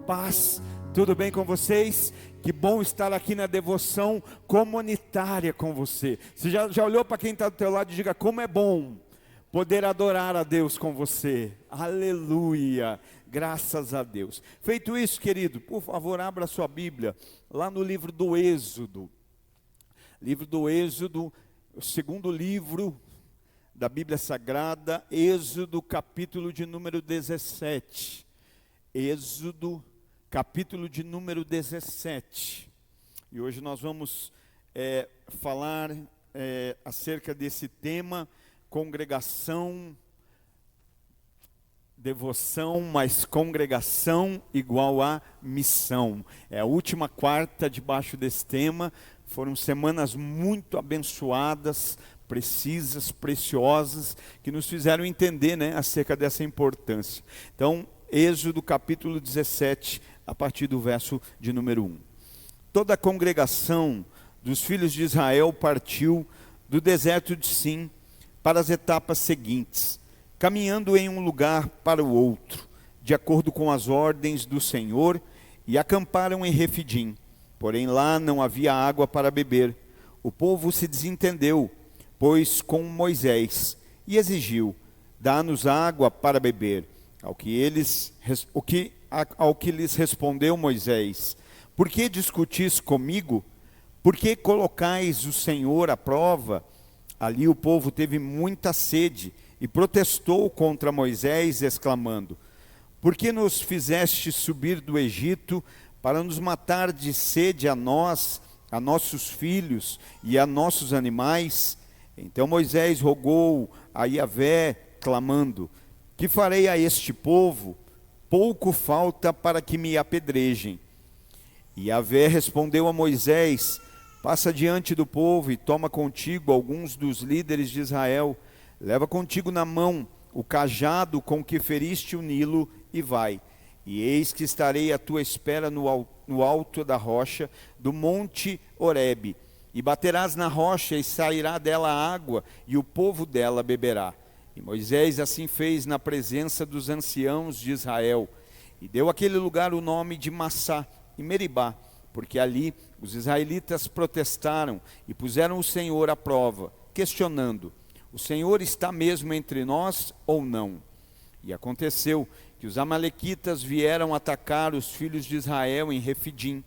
Paz, tudo bem com vocês? Que bom estar aqui na devoção comunitária com você. Você já olhou para quem está do teu lado e diga: como é bom poder adorar a Deus com você. Aleluia, graças a Deus. Feito isso, querido, por favor, abra sua Bíblia lá no livro do Êxodo. Livro do Êxodo, o segundo livro da Bíblia Sagrada, Êxodo, capítulo de número 17. Êxodo, capítulo de número 17. E hoje nós vamos falar acerca desse tema: congregação, devoção, mas congregação igual a missão. É a última quarta debaixo desse tema. Foram semanas muito abençoadas, precisas, preciosas, que nos fizeram entender, acerca dessa importância. Então, Êxodo capítulo 17, a partir do verso de número 1. Toda a congregação dos filhos de Israel partiu do deserto de Sim para as etapas seguintes, caminhando em um lugar para o outro, de acordo com as ordens do Senhor, e acamparam em Refidim. Porém lá não havia água para beber. O povo se desentendeu, pois com Moisés, e exigiu: dá-nos água para beber. Ao que lhes respondeu Moisés: por que discutis comigo? Por que colocais o Senhor à prova? Ali o povo teve muita sede e protestou contra Moisés, exclamando: por que nos fizeste subir do Egito para nos matar de sede a nós, a nossos filhos e a nossos animais? Então Moisés rogou a Yahvé, clamando: que farei a este povo? Pouco falta para que me apedrejem. E Yahvé respondeu a Moisés: passa diante do povo e toma contigo alguns dos líderes de Israel. Leva contigo na mão o cajado com que feriste o Nilo e vai. E eis que estarei à tua espera no alto da rocha do monte Horebe. E baterás na rocha e sairá dela água, e o povo dela beberá. E Moisés assim fez na presença dos anciãos de Israel, e deu àquele lugar o nome de Massá e Meribá, porque ali os israelitas protestaram e puseram o Senhor à prova, questionando: o Senhor está mesmo entre nós ou não? E aconteceu que os amalequitas vieram atacar os filhos de Israel em Refidim.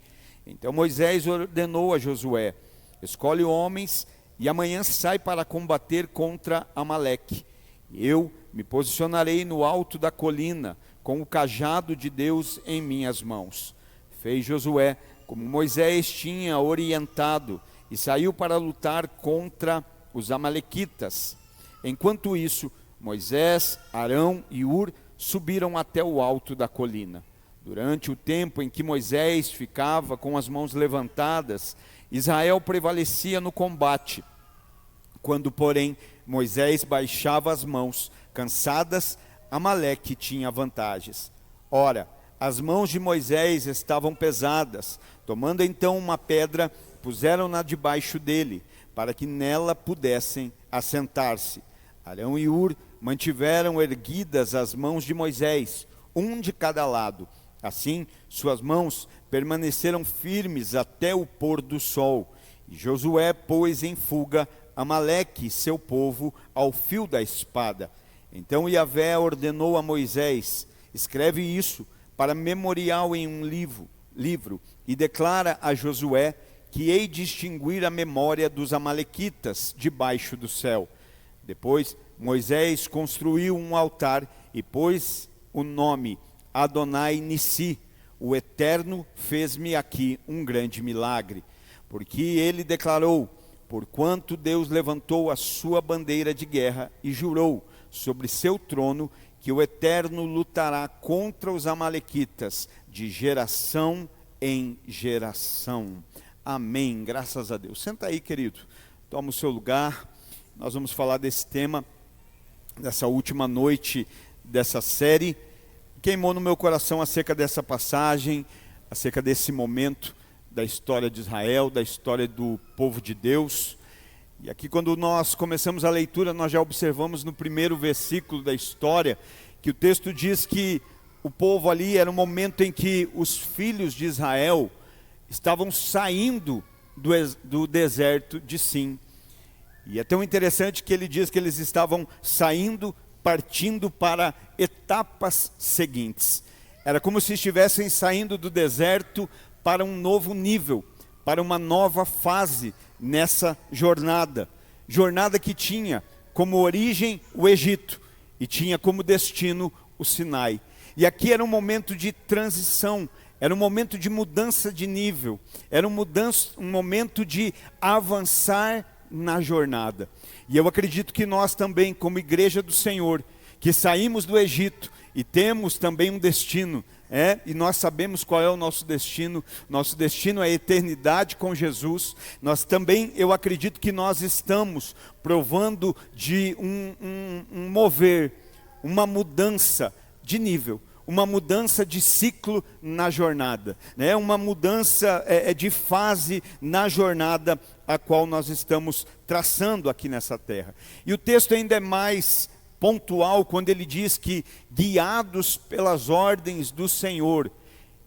Então Moisés ordenou a Josué: escolhe homens e amanhã sai para combater contra Amaleque. Eu me posicionarei no alto da colina, com o cajado de Deus em minhas mãos. Fez Josué como Moisés tinha orientado, e saiu para lutar contra os amalequitas. Enquanto isso, Moisés, Arão e Hur subiram até o alto da colina. Durante o tempo em que Moisés ficava com as mãos levantadas, Israel prevalecia no combate. Quando, porém, Moisés baixava as mãos, cansadas, Amaleque tinha vantagens. Ora, as mãos de Moisés estavam pesadas. Tomando então uma pedra, puseram-na debaixo dele, para que nela pudessem assentar-se. Arão e Hur mantiveram erguidas as mãos de Moisés, um de cada lado. Assim, suas mãos permaneceram firmes até o pôr do sol. E Josué pôs em fuga Amaleque, seu povo, ao fio da espada. Então Yahvé ordenou a Moisés: escreve isso para memorial em um livro, e declara a Josué que hei de extinguir a memória dos amalequitas debaixo do céu. Depois Moisés construiu um altar e pôs o nome Adonai Nissi: o Eterno fez-me aqui um grande milagre. Porque ele declarou: porquanto Deus levantou a sua bandeira de guerra e jurou sobre seu trono que o Eterno lutará contra os amalequitas de geração em geração. Amém, graças a Deus. Senta aí, querido, toma o seu lugar. Nós vamos falar desse tema, dessa última noite dessa série. Queimou no meu coração acerca dessa passagem, acerca desse momento da história de Israel, da história do povo de Deus. E aqui, quando nós começamos a leitura, nós já observamos no primeiro versículo da história, que o texto diz que o povo ali, era um momento em que os filhos de Israel estavam saindo do deserto de Sim. E é tão interessante que ele diz que eles estavam saindo, partindo para etapas seguintes. Era como se estivessem saindo do deserto para um novo nível, para uma nova fase nessa jornada. Jornada que tinha como origem o Egito e tinha como destino o Sinai. E aqui era um momento de transição, era um momento de mudança de nível, era um momento de avançar na jornada. E eu acredito que nós também, como igreja do Senhor, que saímos do Egito e temos também um destino, e nós sabemos qual é o nosso destino é a eternidade com Jesus. Nós também, eu acredito que nós estamos provando de um mover, uma mudança de nível, uma mudança de ciclo na jornada, uma mudança de fase na jornada a qual nós estamos traçando aqui nessa terra. E o texto ainda é mais pontual quando ele diz que, guiados pelas ordens do Senhor,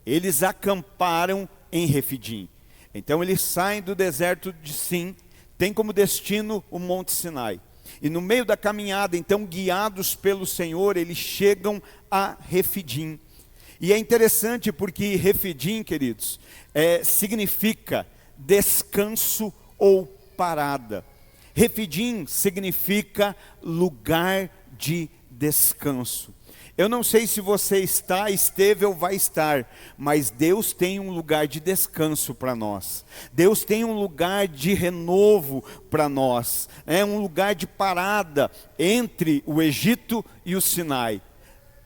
eles acamparam em Refidim. Então eles saem do deserto de Sim, tem como destino o Monte Sinai. E no meio da caminhada, então, guiados pelo Senhor, eles chegam a Refidim. E é interessante porque Refidim, queridos, significa descanso ou parada. Refidim significa lugar de descanso. Eu não sei se você esteve ou vai estar, mas Deus tem um lugar de descanso para nós. Deus tem um lugar de renovo para nós. É um lugar de parada entre o Egito e o Sinai.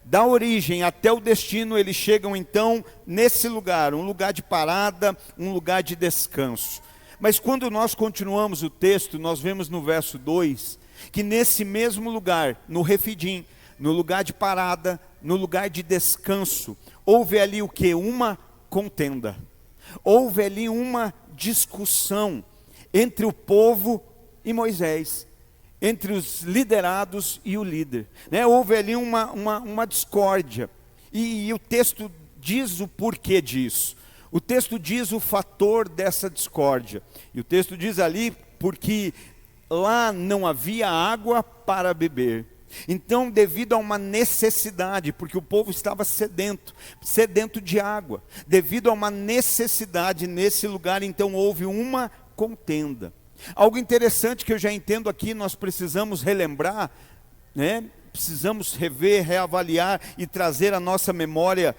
Da origem até o destino, eles chegam então nesse lugar, um lugar de parada, um lugar de descanso. Mas quando nós continuamos o texto, nós vemos no verso 2, que nesse mesmo lugar, no Refidim, no lugar de parada, no lugar de descanso, houve ali o que? Uma contenda. Houve ali uma discussão entre o povo e Moisés, entre os liderados e o líder. Houve ali uma discórdia. E o texto diz o porquê disso. O texto diz o fator dessa discórdia. E o texto diz ali porque lá não havia água para beber. Então, devido a uma necessidade, porque o povo estava sedento de água, devido a uma necessidade nesse lugar, então houve uma contenda. Algo interessante que eu já entendo aqui, nós precisamos relembrar, precisamos rever, reavaliar e trazer à nossa memória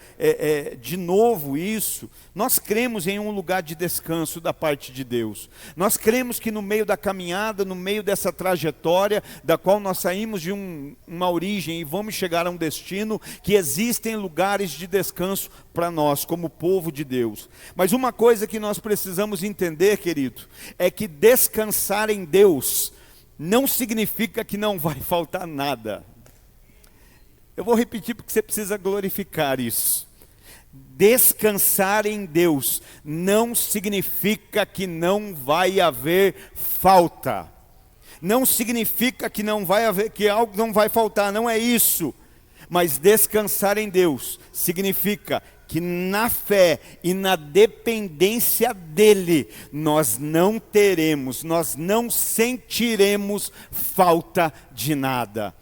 de novo isso. Nós cremos em um lugar de descanso da parte de Deus. Nós cremos que no meio da caminhada, no meio dessa trajetória, da qual nós saímos de uma origem e vamos chegar a um destino, que existem lugares de descanso para nós, como povo de Deus. Mas uma coisa que nós precisamos entender, querido, é que descansar em Deus não significa que não vai faltar nada. Eu vou repetir porque você precisa glorificar isso. Descansar em Deus não significa que não vai haver falta. Não significa que não vai haver, que algo não vai faltar, não é isso. Mas descansar em Deus significa que na fé e na dependência dEle, nós não teremos, nós não sentiremos falta de nada.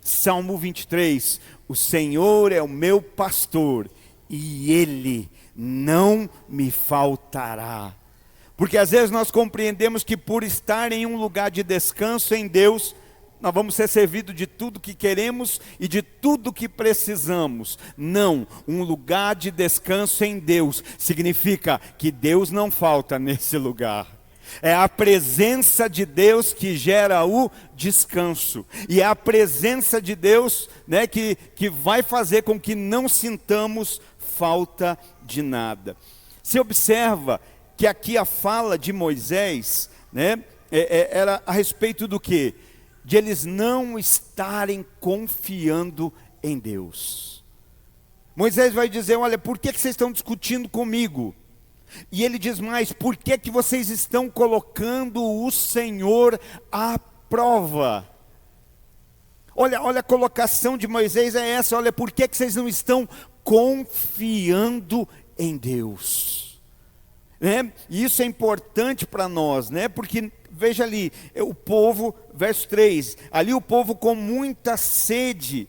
Salmo 23, o Senhor é o meu pastor e Ele não me faltará. Porque às vezes nós compreendemos que por estar em um lugar de descanso em Deus, nós vamos ser servidos de tudo que queremos e de tudo que precisamos. Não, um lugar de descanso em Deus significa que Deus não falta nesse lugar. É a presença de Deus que gera o descanso. E é a presença de Deus, que vai fazer com que não sintamos falta de nada. Você observa que aqui a fala de Moisés, era a respeito do quê? De eles não estarem confiando em Deus. Moisés vai dizer, olha, por que vocês estão discutindo comigo? E ele diz mais, por que vocês estão colocando o Senhor à prova? Olha a colocação de Moisés é essa, olha, por que vocês não estão confiando em Deus. E isso é importante para nós, porque veja ali, o povo, verso 3, ali o povo com muita sede,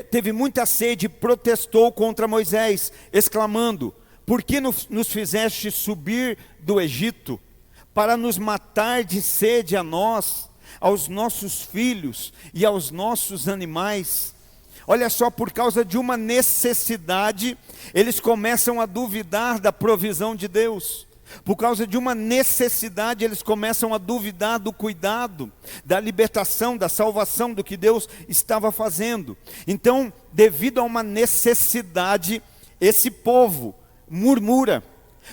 teve muita sede, protestou contra Moisés, exclamando: por que nos fizeste subir do Egito, para nos matar de sede a nós, aos nossos filhos e aos nossos animais? Olha só, por causa de uma necessidade, eles começam a duvidar da provisão de Deus. Por causa de uma necessidade, eles começam a duvidar do cuidado, da libertação, da salvação, do que Deus estava fazendo. Então, devido a uma necessidade, esse povo murmura.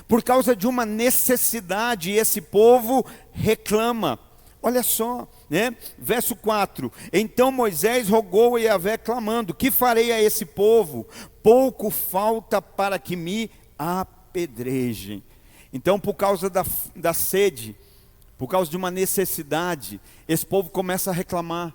Por causa de uma necessidade, esse povo reclama. Olha só, verso 4, então Moisés rogou a Yahvé clamando: que farei a esse povo? Pouco falta para que me apedrejem. Então, por causa da sede, por causa de uma necessidade, esse povo começa a reclamar,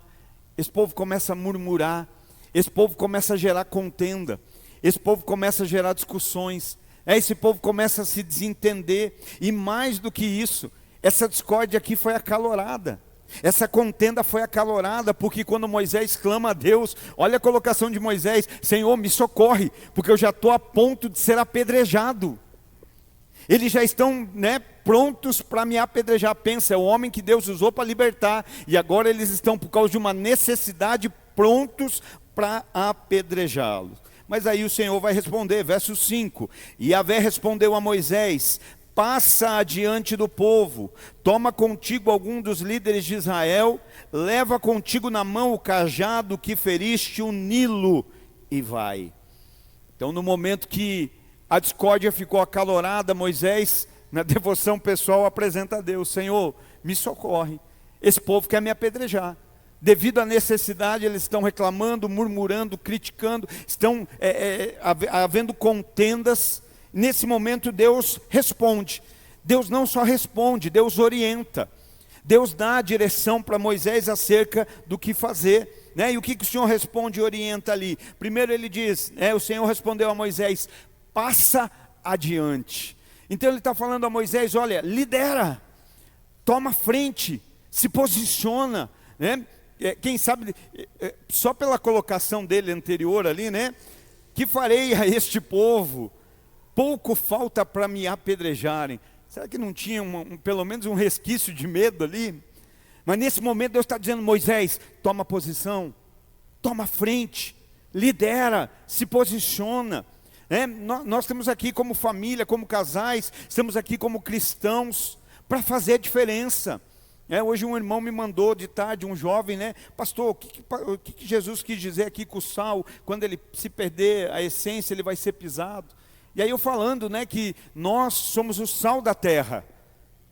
esse povo começa a murmurar, esse povo começa a gerar contenda, esse povo começa a gerar discussões, esse povo começa a se desentender, e mais do que isso, essa discórdia aqui foi acalorada, essa contenda foi acalorada, porque quando Moisés clama a Deus, olha a colocação de Moisés: Senhor, me socorre, porque eu já estou a ponto de ser apedrejado. Eles já estão prontos para me apedrejar. Pensa, é o homem que Deus usou para libertar, e agora eles estão, por causa de uma necessidade, prontos para apedrejá-los. Mas aí o Senhor vai responder, verso 5, e Yahvé respondeu a Moisés: passa adiante do povo, toma contigo algum dos líderes de Israel, leva contigo na mão o cajado que feriste o Nilo, e vai. Então, no momento que a discórdia ficou acalorada, Moisés, na devoção pessoal, apresenta a Deus: Senhor, me socorre, esse povo quer me apedrejar. Devido à necessidade, eles estão reclamando, murmurando, criticando, estão havendo contendas. Nesse momento Deus responde. Deus não só responde, Deus orienta. Deus dá a direção para Moisés acerca do que fazer. E o que o Senhor responde e orienta ali? Primeiro ele diz, o Senhor respondeu a Moisés: passa adiante. Então ele está falando a Moisés: olha, lidera, toma frente, se posiciona. Quem sabe, só pela colocação dele anterior ali, que farei a este povo? Pouco falta para me apedrejarem. Será que não tinha pelo menos um resquício de medo ali? Mas nesse momento Deus está dizendo: Moisés, toma posição, toma frente, lidera, se posiciona. Nós estamos aqui como família, como casais, estamos aqui como cristãos, para fazer a diferença. Hoje um irmão me mandou de tarde, um jovem, pastor, o que Jesus quis dizer aqui com o sal? Quando ele se perder a essência, ele vai ser pisado. E aí eu falando, que nós somos o sal da terra.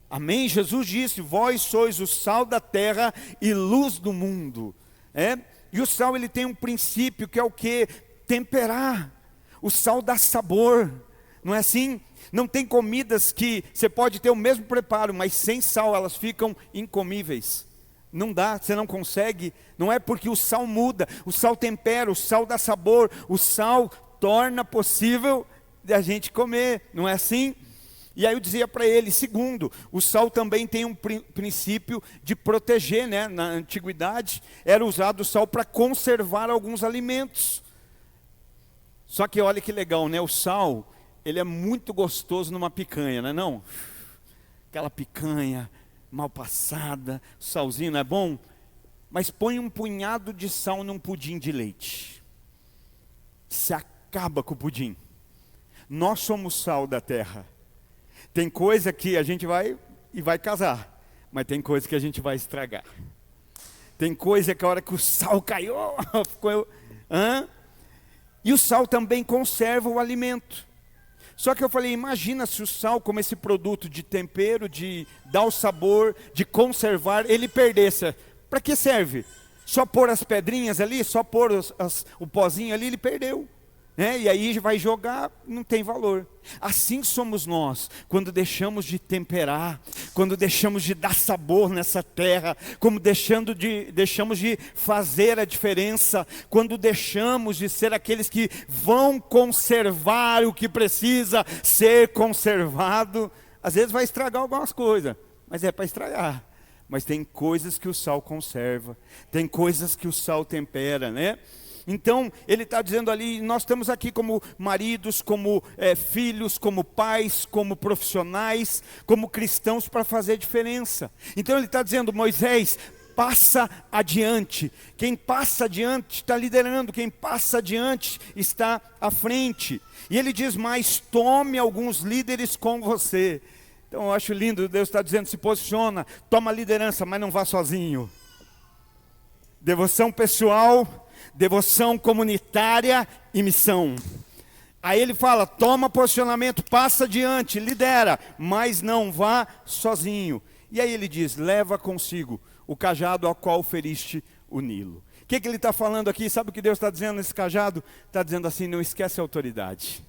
Amém? Jesus disse: vós sois o sal da terra e luz do mundo. E o sal, ele tem um princípio que é o quê? Temperar. O sal dá sabor, não é assim? Não tem comidas que você pode ter o mesmo preparo, mas sem sal elas ficam incomíveis. Não dá, você não consegue. Não é porque o sal muda, o sal tempera, o sal dá sabor, o sal torna possível de a gente comer, não é assim? E aí eu dizia para ele: segundo, o sal também tem um princípio de proteger, Na antiguidade era usado o sal para conservar alguns alimentos. Só que olha que legal, o sal, ele é muito gostoso numa picanha, não é não? Aquela picanha mal passada, salzinho, não é bom? Mas põe um punhado de sal num pudim de leite, se acaba com o pudim. Nós somos sal da terra. Tem coisa que a gente vai casar, mas tem coisa que a gente vai estragar. Tem coisa que a hora que o sal caiu, ficou... E o sal também conserva o alimento. Só que eu falei: imagina se o sal, como esse produto de tempero, de dar o sabor, de conservar, ele perdesse. Para que serve? Só pôr as pedrinhas ali, só pôr o pozinho ali, ele perdeu. né? E aí vai jogar, não tem valor. Assim somos nós, quando deixamos de temperar, quando deixamos de dar sabor nessa terra, como deixamos de fazer a diferença, quando deixamos de ser aqueles que vão conservar o que precisa ser conservado. Às vezes vai estragar algumas coisas, mas é para estragar. Mas tem coisas que o sal conserva, tem coisas que o sal tempera, né? Então, ele está dizendo ali, nós estamos aqui como maridos, como filhos, como pais, como profissionais, como cristãos para fazer diferença. Então ele está dizendo, Moisés, passa adiante. Quem passa adiante está liderando, quem passa adiante está à frente. E ele diz mais, tome alguns líderes com você. Então eu acho lindo, Deus está dizendo, se posiciona, toma liderança, mas não vá sozinho. Devoção pessoal, devoção comunitária e missão. Aí ele fala, toma posicionamento, passa adiante, lidera, mas não vá sozinho. E aí ele diz, leva consigo o cajado ao qual feriste o Nilo. O que ele está falando aqui? Sabe o que Deus está dizendo nesse cajado? Está dizendo assim, não esquece a autoridade.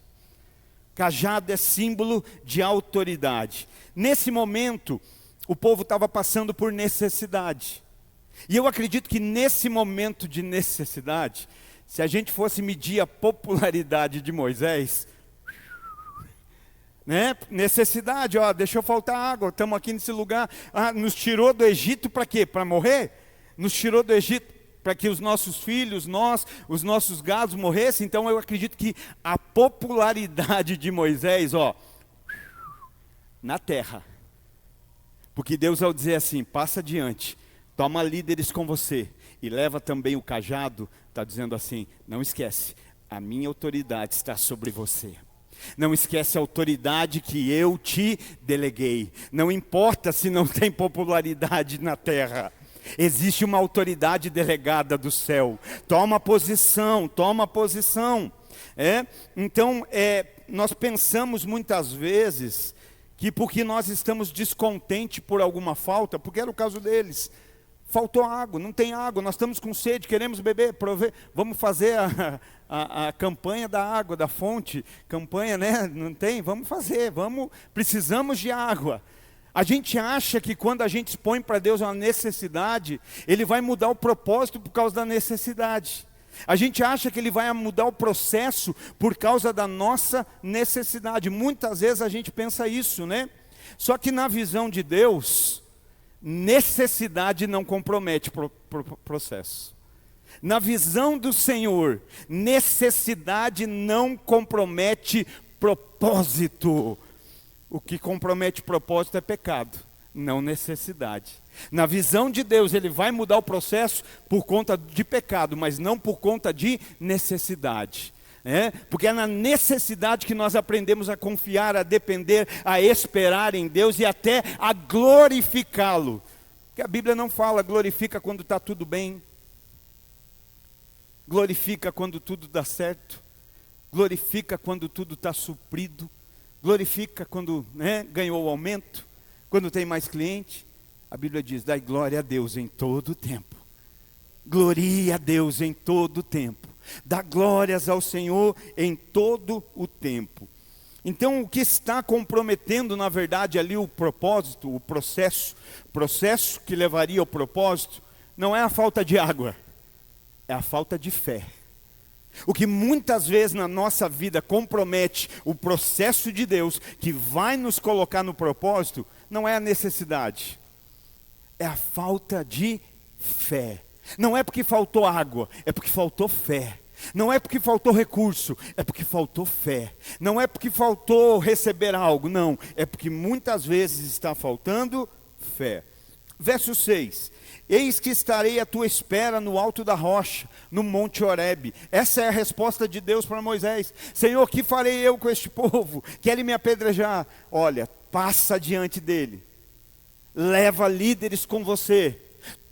Cajado é símbolo de autoridade. Nesse momento, o povo estava passando por necessidade. E eu acredito que nesse momento de necessidade, se a gente fosse medir a popularidade de Moisés, né? Necessidade, ó, deixou faltar água, estamos aqui nesse lugar, nos tirou do Egito para quê? Para morrer? Nos tirou do Egito para que os nossos filhos, os nossos gados morressem. Então eu acredito que a popularidade de Moisés, ó, na terra, porque Deus ao dizer assim, passa adiante, toma líderes com você e leva também o cajado, está dizendo assim, não esquece, a minha autoridade está sobre você. Não esquece a autoridade que eu te deleguei. Não importa se não tem popularidade na terra. Existe uma autoridade delegada do céu. Toma posição, toma posição. Então, nós pensamos muitas vezes que porque nós estamos descontentes por alguma falta, porque era o caso deles. Faltou água, não tem água, nós estamos com sede, queremos beber, vamos fazer a campanha da água, da fonte, campanha, né? Não tem? Vamos fazer, precisamos de água. A gente acha que quando a gente expõe para Deus uma necessidade, Ele vai mudar o propósito por causa da necessidade. A gente acha que Ele vai mudar o processo por causa da nossa necessidade. Muitas vezes a gente pensa isso, né? Só que na visão de Deus, necessidade não compromete processo. Na visão do Senhor, necessidade não compromete propósito. O que compromete propósito é pecado, não necessidade. Na visão de Deus, Ele vai mudar o processo por conta de pecado, mas não por conta de necessidade. Porque é na necessidade que nós aprendemos a confiar, a depender, a esperar em Deus e até a glorificá-lo. Porque a Bíblia não fala glorifica quando está tudo bem, glorifica quando tudo dá certo, glorifica quando tudo está suprido, glorifica quando ganhou o aumento, quando tem mais cliente. A Bíblia diz, dai glória a Deus em todo o tempo, glorie a Deus em todo o tempo. Dá glórias ao Senhor em todo o tempo. Então o que está comprometendo na verdade ali o propósito, o processo que levaria ao propósito, não é a falta de água, é a falta de fé. O que muitas vezes na nossa vida compromete o processo de Deus, que vai nos colocar no propósito, não é a necessidade, é a falta de fé. Não é porque faltou água, é porque faltou fé. Não é porque faltou recurso, é porque faltou fé. Não é porque faltou receber algo, não. É porque muitas vezes está faltando fé. Verso 6. Eis que estarei à tua espera no alto da rocha, no monte Horebe. Essa é a resposta de Deus para Moisés. Senhor, que farei eu com este povo? Querem me apedrejar? Olha, passa diante dele. Leva líderes com você.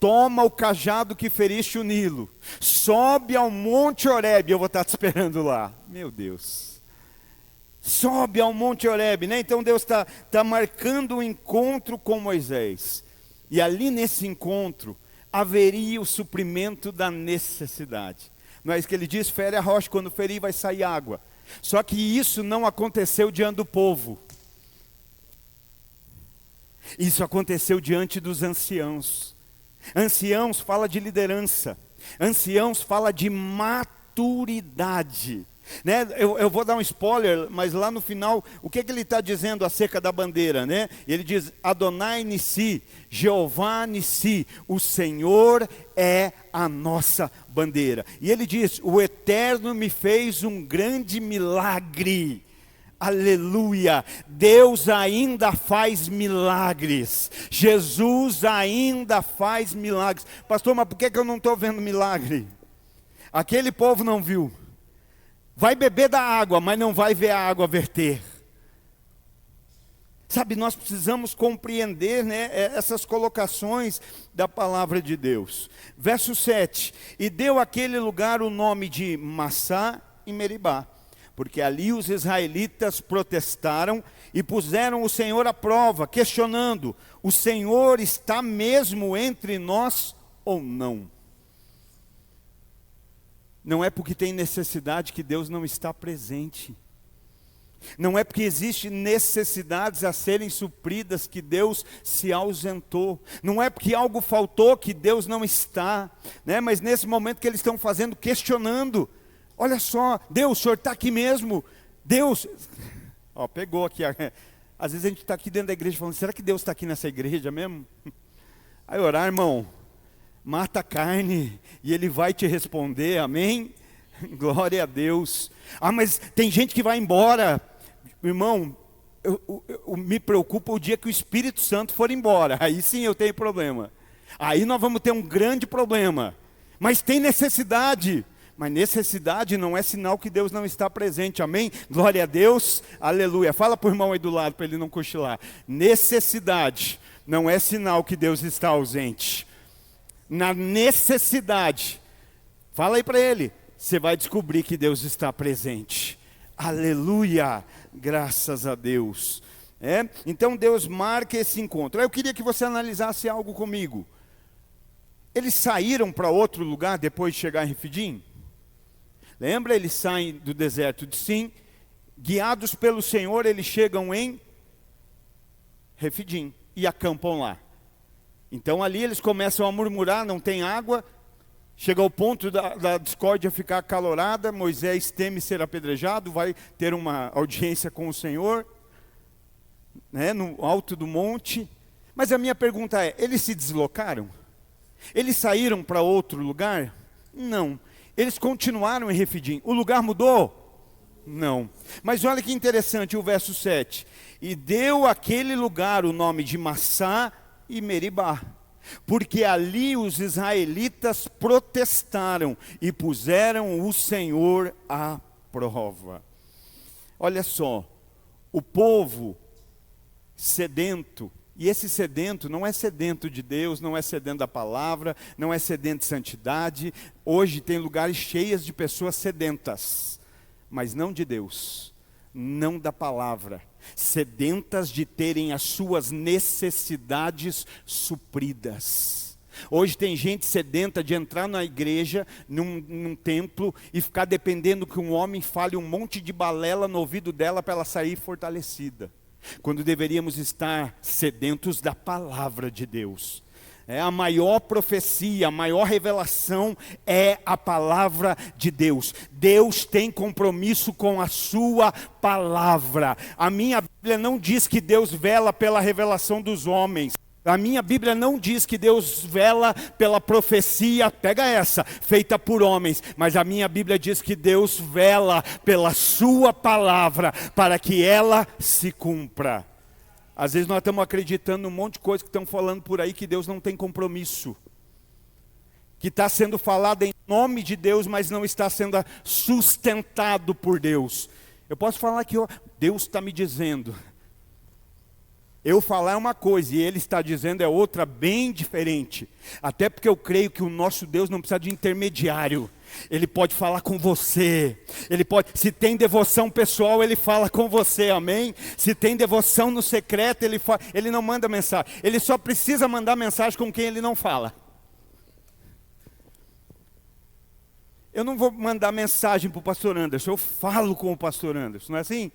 Toma o cajado que feriste o Nilo. Sobe ao monte Horebe. Eu vou estar te esperando lá. Meu Deus. Sobe ao monte Horebe, né? Então Deus está marcando um encontro com Moisés. E ali nesse encontro, haveria o suprimento da necessidade. Não é isso que ele diz? Fere a rocha, quando ferir vai sair água. Só que isso não aconteceu diante do povo. Isso aconteceu diante dos anciãos. Anciãos fala de liderança. Anciãos fala de maturidade. Né? Eu vou dar um spoiler, mas lá no final, o que ele está dizendo acerca da bandeira? Né? Ele diz, Adonai Nissi, Jeová Nissi, o Senhor é a nossa bandeira. E ele diz, o Eterno me fez um grande milagre. Aleluia, Deus ainda faz milagres, Jesus ainda faz milagres. Pastor, mas por que eu não estou vendo milagre? Aquele povo não viu. Vai beber da água, mas não vai ver a água verter. Sabe, nós precisamos compreender, né, essas colocações da palavra de Deus. Verso 7, e deu àquele lugar o nome de Massá e Meribá. Porque ali os israelitas protestaram e puseram o Senhor à prova, questionando, o Senhor está mesmo entre nós ou não? Não é porque tem necessidade que Deus não está presente. Não é porque existem necessidades a serem supridas que Deus se ausentou. Não é porque algo faltou que Deus não está. Né? Mas nesse momento que eles estão fazendo, questionando, olha só, Deus, o Senhor está aqui mesmo. Deus, ó, pegou aqui. Às vezes a gente está aqui dentro da igreja falando, será que Deus está aqui nessa igreja mesmo? Aí orar, irmão, mata a carne e Ele vai te responder, amém? Glória a Deus. Ah, mas tem gente que vai embora. Irmão, eu me preocupa o dia que o Espírito Santo for embora. Aí sim eu tenho problema. Aí nós vamos ter um grande problema. Mas tem necessidade. Mas necessidade não é sinal que Deus não está presente, amém? Glória a Deus, aleluia. Fala para o irmão aí do lado, para ele não cochilar. Necessidade não é sinal que Deus está ausente. Na necessidade, fala aí para ele, você vai descobrir que Deus está presente. Aleluia, graças a Deus. Então Deus marca esse encontro. Eu queria que você analisasse algo comigo. Eles saíram para outro lugar depois de chegar em Refidim? Lembra? Eles saem do deserto de Sim, guiados pelo Senhor, eles chegam em Refidim e acampam lá. Então ali eles começam a murmurar, não tem água, chega ao ponto da discórdia ficar acalorada, Moisés teme ser apedrejado, vai ter uma audiência com o Senhor, né, no alto do monte. Mas a minha pergunta é, eles se deslocaram? Eles saíram para outro lugar? Não. Eles continuaram em Refidim. O lugar mudou? Não. Mas olha que interessante o verso 7. E deu àquele lugar o nome de Massá e Meribá, porque ali os israelitas protestaram e puseram o Senhor à prova. Olha só, o povo sedento, e esse sedento não é sedento de Deus, não é sedento da palavra, não é sedento de santidade. Hoje tem lugares cheios de pessoas sedentas, mas não de Deus, não da palavra. Sedentas de terem as suas necessidades supridas. Hoje tem gente sedenta de entrar na igreja, num templo, e ficar dependendo que um homem fale um monte de balela no ouvido dela para ela sair fortalecida. Quando deveríamos estar sedentos da palavra de Deus. A maior profecia, a maior revelação é a palavra de Deus. Deus tem compromisso com a sua palavra. A minha Bíblia não diz que Deus vela pela revelação dos homens. A minha Bíblia não diz que Deus vela pela profecia, pega essa, feita por homens. Mas a minha Bíblia diz que Deus vela pela sua palavra, para que ela se cumpra. Às vezes nós estamos acreditando num monte de coisa que estão falando por aí que Deus não tem compromisso. Que está sendo falado em nome de Deus, mas não está sendo sustentado por Deus. Eu posso falar que Deus está me dizendo. Eu falar é uma coisa e Ele está dizendo é outra bem diferente. Até porque eu creio que o nosso Deus não precisa de intermediário. Ele pode falar com você. Ele pode, se tem devoção pessoal, Ele fala com você, amém? Se tem devoção no secreto, Ele não manda mensagem. Ele só precisa mandar mensagem com quem Ele não fala. Eu não vou mandar mensagem para o pastor Anderson, eu falo com o pastor Anderson, não é assim?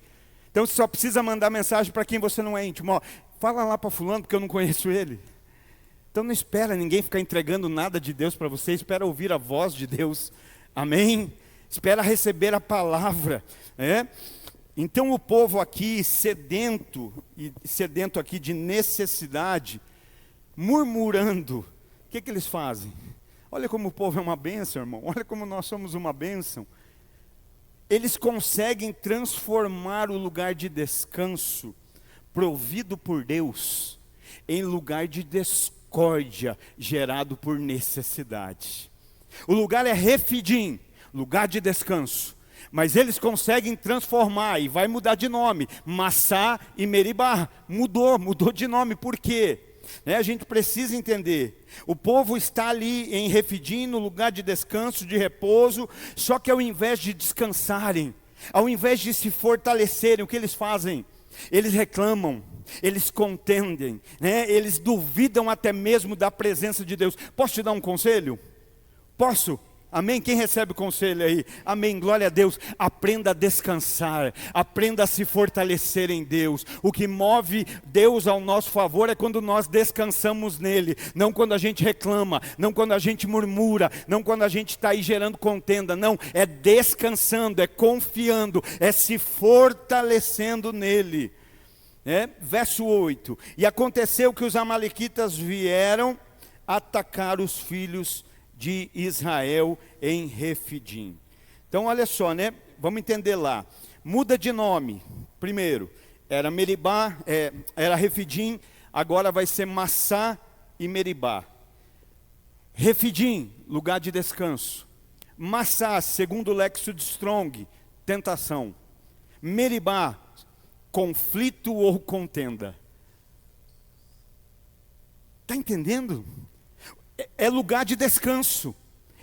Então você só precisa mandar mensagem para quem você não é íntimo. Ó, fala lá para fulano porque eu não conheço ele. Então não espera ninguém ficar entregando nada de Deus para você, espera ouvir a voz de Deus. Amém? Espera receber a palavra. Então o povo aqui sedento aqui de necessidade, murmurando, o que eles fazem? Olha como o povo é uma bênção, irmão. Olha como nós somos uma bênção. Eles conseguem transformar o lugar de descanso provido por Deus em lugar de discórdia gerado por necessidade. O lugar é Refidim, lugar de descanso. Mas eles conseguem transformar, e vai mudar de nome, Massá e Meribá. Mudou de nome, por quê? A gente precisa entender, o povo está ali em Refidim, no lugar de descanso, de repouso, só que ao invés de descansarem, ao invés de se fortalecerem, o que eles fazem? Eles reclamam, eles contendem, eles duvidam até mesmo da presença de Deus. Posso te dar um conselho? Posso? Amém? Quem recebe conselho aí? Amém, glória a Deus. Aprenda a descansar, aprenda a se fortalecer em Deus. O que move Deus ao nosso favor é quando nós descansamos nele, não quando a gente reclama, não quando a gente murmura, não quando a gente está aí gerando contenda, não, é descansando, é confiando, é se fortalecendo nele. Verso 8, e aconteceu que os amalequitas vieram atacar os filhos de Israel em Refidim. Então olha só, vamos entender lá. Muda de nome. Primeiro, era Meribá, era Refidim, agora vai ser Massá e Meribá. Refidim, lugar de descanso. Massá, segundo o Lexo Strong, tentação. Meribá, conflito ou contenda. Está entendendo? É lugar de descanso.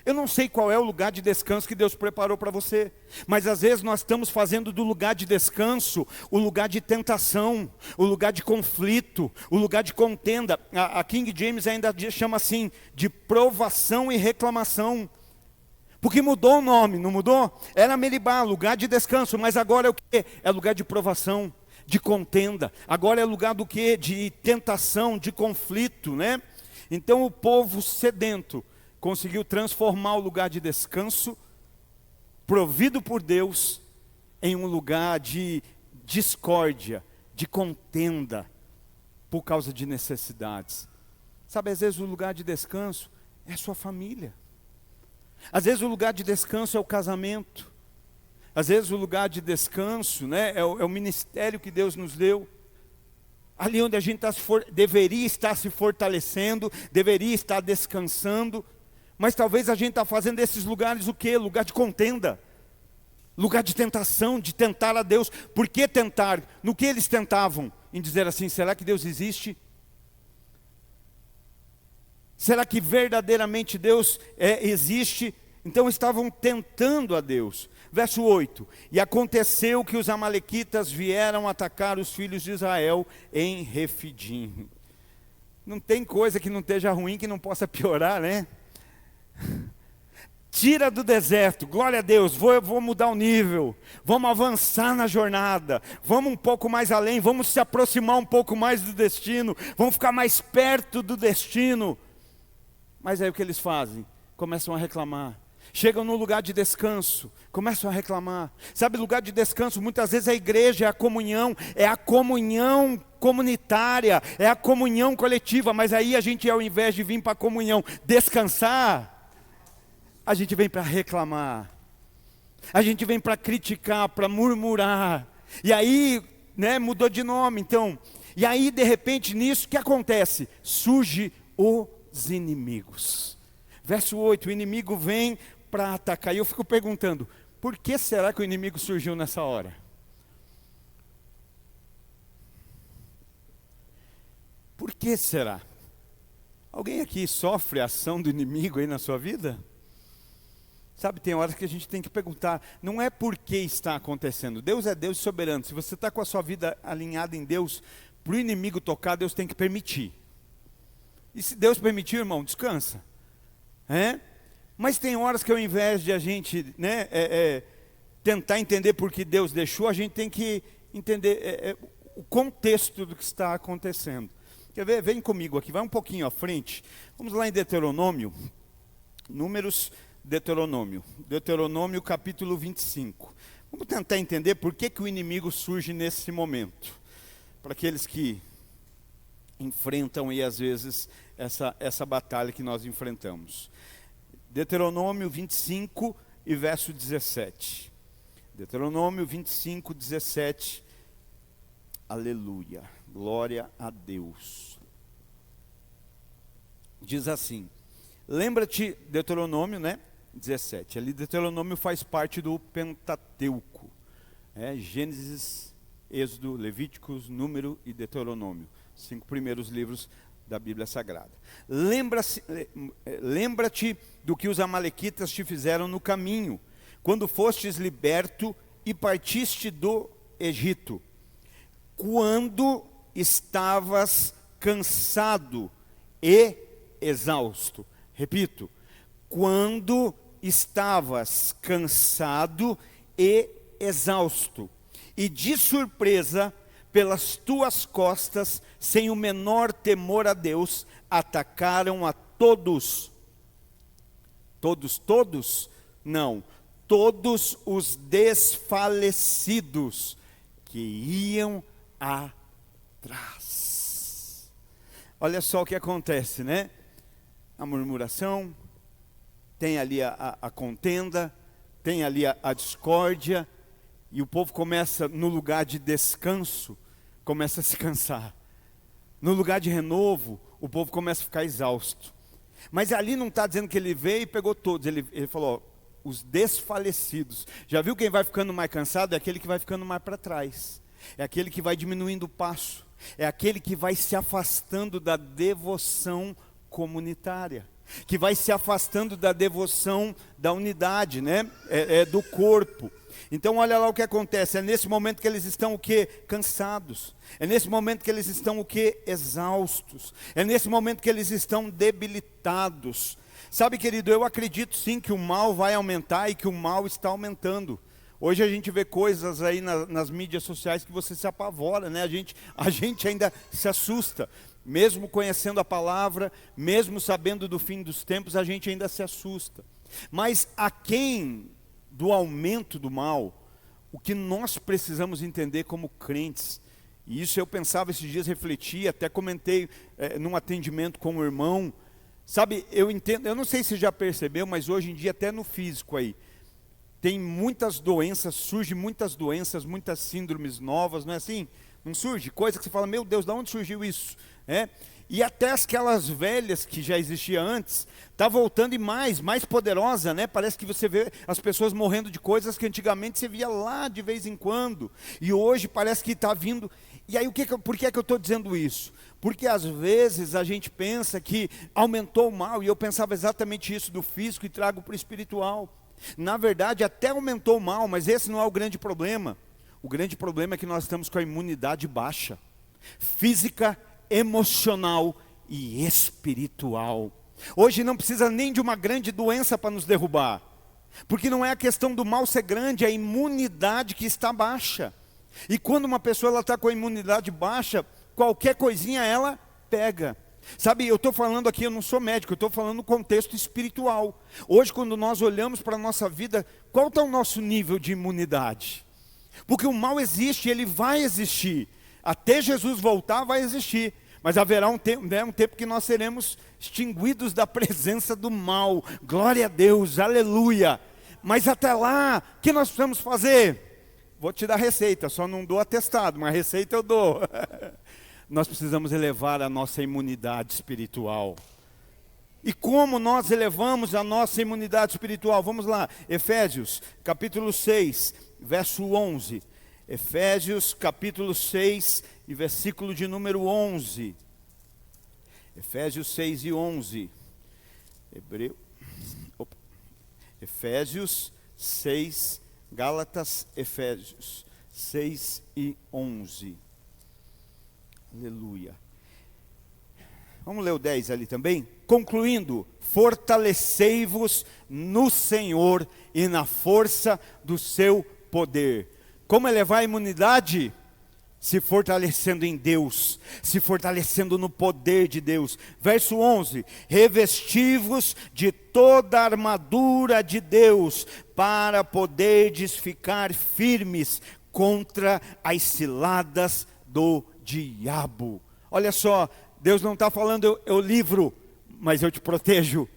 Eu não sei qual é o lugar de descanso que Deus preparou para você, mas às vezes nós estamos fazendo do lugar de descanso o lugar de tentação, o lugar de conflito, o lugar de contenda. A King James ainda chama assim, de provação e reclamação. Porque mudou o nome, não mudou? Era Meribá, lugar de descanso, mas agora é o quê? É lugar de provação, de contenda. Agora é lugar do quê? De tentação, de conflito, Então o povo sedento conseguiu transformar o lugar de descanso, provido por Deus, em um lugar de discórdia, de contenda, por causa de necessidades. Sabe, às vezes o lugar de descanso é a sua família. Às vezes o lugar de descanso é o casamento. Às vezes o lugar de descanso é o ministério que Deus nos deu. Ali onde a gente deveria estar se fortalecendo, deveria estar descansando, mas talvez a gente está fazendo desses lugares o quê? Lugar de contenda, lugar de tentação, de tentar a Deus. Por que tentar? No que eles tentavam? Em dizer assim, será que Deus existe? Será que verdadeiramente Deus existe? Então estavam tentando a Deus. Verso 8, e aconteceu que os amalequitas vieram atacar os filhos de Israel em Refidim. Não tem coisa que não esteja ruim que não possa piorar, Tira do deserto, glória a Deus, vou mudar o nível, vamos avançar na jornada, vamos um pouco mais além, vamos se aproximar um pouco mais do destino, vamos ficar mais perto do destino. Mas aí o que eles fazem? Começam a reclamar. Chegam no lugar de descanso, começam a reclamar. Sabe, lugar de descanso, muitas vezes a igreja é a comunhão comunitária, é a comunhão coletiva, mas aí a gente, ao invés de vir para a comunhão descansar, a gente vem para reclamar, a gente vem para criticar, para murmurar, e aí, mudou de nome, então, e aí de repente nisso, o que acontece? Surge os inimigos. Verso 8, o inimigo vem para atacar. E eu fico perguntando, por que será que o inimigo surgiu nessa hora? Por que será? Alguém aqui sofre a ação do inimigo aí na sua vida? Sabe, tem horas que a gente tem que perguntar, não é por que está acontecendo. Deus é Deus soberano. Se você está com a sua vida alinhada em Deus, para o inimigo tocar, Deus tem que permitir. E se Deus permitir, irmão, descansa. Mas tem horas que ao invés de a gente, né, tentar entender por que Deus deixou, a gente tem que entender o contexto do que está acontecendo. Quer ver? Vem comigo aqui, vai um pouquinho à frente. Vamos lá em Deuteronômio, Deuteronômio capítulo 25. Vamos tentar entender por que o inimigo surge nesse momento. Para aqueles que enfrentam aí às vezes essa batalha que nós enfrentamos. Deuteronômio 25 e verso 17. Deuteronômio 25, 17. Aleluia. Glória a Deus. Diz assim. Lembra-te, Deuteronômio, né? 17. Ali Deuteronômio faz parte do Pentateuco. Gênesis, Êxodo, Levíticos, Número e Deuteronômio. 5 primeiros livros da Bíblia Sagrada. Lembra-te do que os amalequitas te fizeram no caminho, quando fostes liberto e partiste do Egito, quando estavas cansado e exausto. Repito, quando estavas cansado e exausto, e de surpresa, pelas tuas costas, sem o menor temor a Deus, atacaram a todos. Todos? Não. Todos os desfalecidos que iam atrás. Olha só o que acontece, né? A murmuração, tem ali a contenda, tem ali a discórdia, e o povo começa, no lugar de descanso, começa a se cansar. No lugar de renovo, o povo começa a ficar exausto. Mas ali não está dizendo que ele veio e pegou todos, ele falou, os desfalecidos. Já viu quem vai ficando mais cansado? É aquele que vai ficando mais para trás. É aquele que vai diminuindo o passo. É aquele que vai se afastando da devoção comunitária. Que vai se afastando da devoção da unidade, né? Do corpo. Então olha lá o que acontece, é nesse momento que eles estão o quê? Cansados. É nesse momento que eles estão o quê? Exaustos. É nesse momento que eles estão debilitados. Sabe, querido, eu acredito sim que o mal vai aumentar e que o mal está aumentando. Hoje a gente vê coisas aí nas mídias sociais que você se apavora, né? A gente ainda se assusta. Mesmo conhecendo a palavra, mesmo sabendo do fim dos tempos, a gente ainda se assusta. Mas aquém do aumento do mal, o que nós precisamos entender como crentes, e isso eu pensava esses dias, refleti, até comentei num atendimento com um irmão, sabe, eu entendo, eu não sei se já percebeu, mas hoje em dia até no físico aí, tem muitas doenças, surgem muitas doenças, muitas síndromes novas, não é assim? Não surge? Coisa que você fala, meu Deus, de onde surgiu isso? E até aquelas velhas que já existiam antes, está voltando e mais poderosa, né? Parece que você vê as pessoas morrendo de coisas que antigamente você via lá de vez em quando, e hoje parece que está vindo. E aí por que é que eu estou dizendo isso? Porque às vezes a gente pensa que aumentou o mal, e eu pensava exatamente isso do físico e trago para o espiritual. Na verdade até aumentou o mal, mas esse não é o grande problema. O grande problema é que nós estamos com a imunidade baixa, física, emocional e espiritual. Hoje não precisa nem de uma grande doença para nos derrubar, porque não é a questão do mal ser grande, é a imunidade que está baixa. E quando uma pessoa está com a imunidade baixa, qualquer coisinha ela pega. Sabe, eu estou falando aqui, eu não sou médico, eu estou falando no contexto espiritual. Hoje quando nós olhamos para a nossa vida, qual está o nosso nível de imunidade? Porque o mal existe, ele vai existir. Até Jesus voltar vai existir. Mas haverá um tempo, né, um tempo que nós seremos extinguidos da presença do mal. Glória a Deus, aleluia. Mas até lá, o que nós precisamos fazer? Vou te dar receita, só não dou atestado, mas receita eu dou. Nós precisamos elevar a nossa imunidade espiritual. E como nós elevamos a nossa imunidade espiritual? Vamos lá, Efésios capítulo 6, verso 11. Efésios capítulo 6 e versículo de número 11. Efésios 6 e 11. Efésios 6, Gálatas, Efésios 6 e 11. Aleluia. Vamos ler o 10 ali também? Concluindo, fortalecei-vos no Senhor e na força do seu poder. Como elevar a imunidade? Se fortalecendo em Deus, se fortalecendo no poder de Deus. Verso 11, revesti-vos de toda a armadura de Deus, para poderdes ficar firmes contra as ciladas do diabo. Olha só, Deus não está falando eu livro, mas eu te protejo.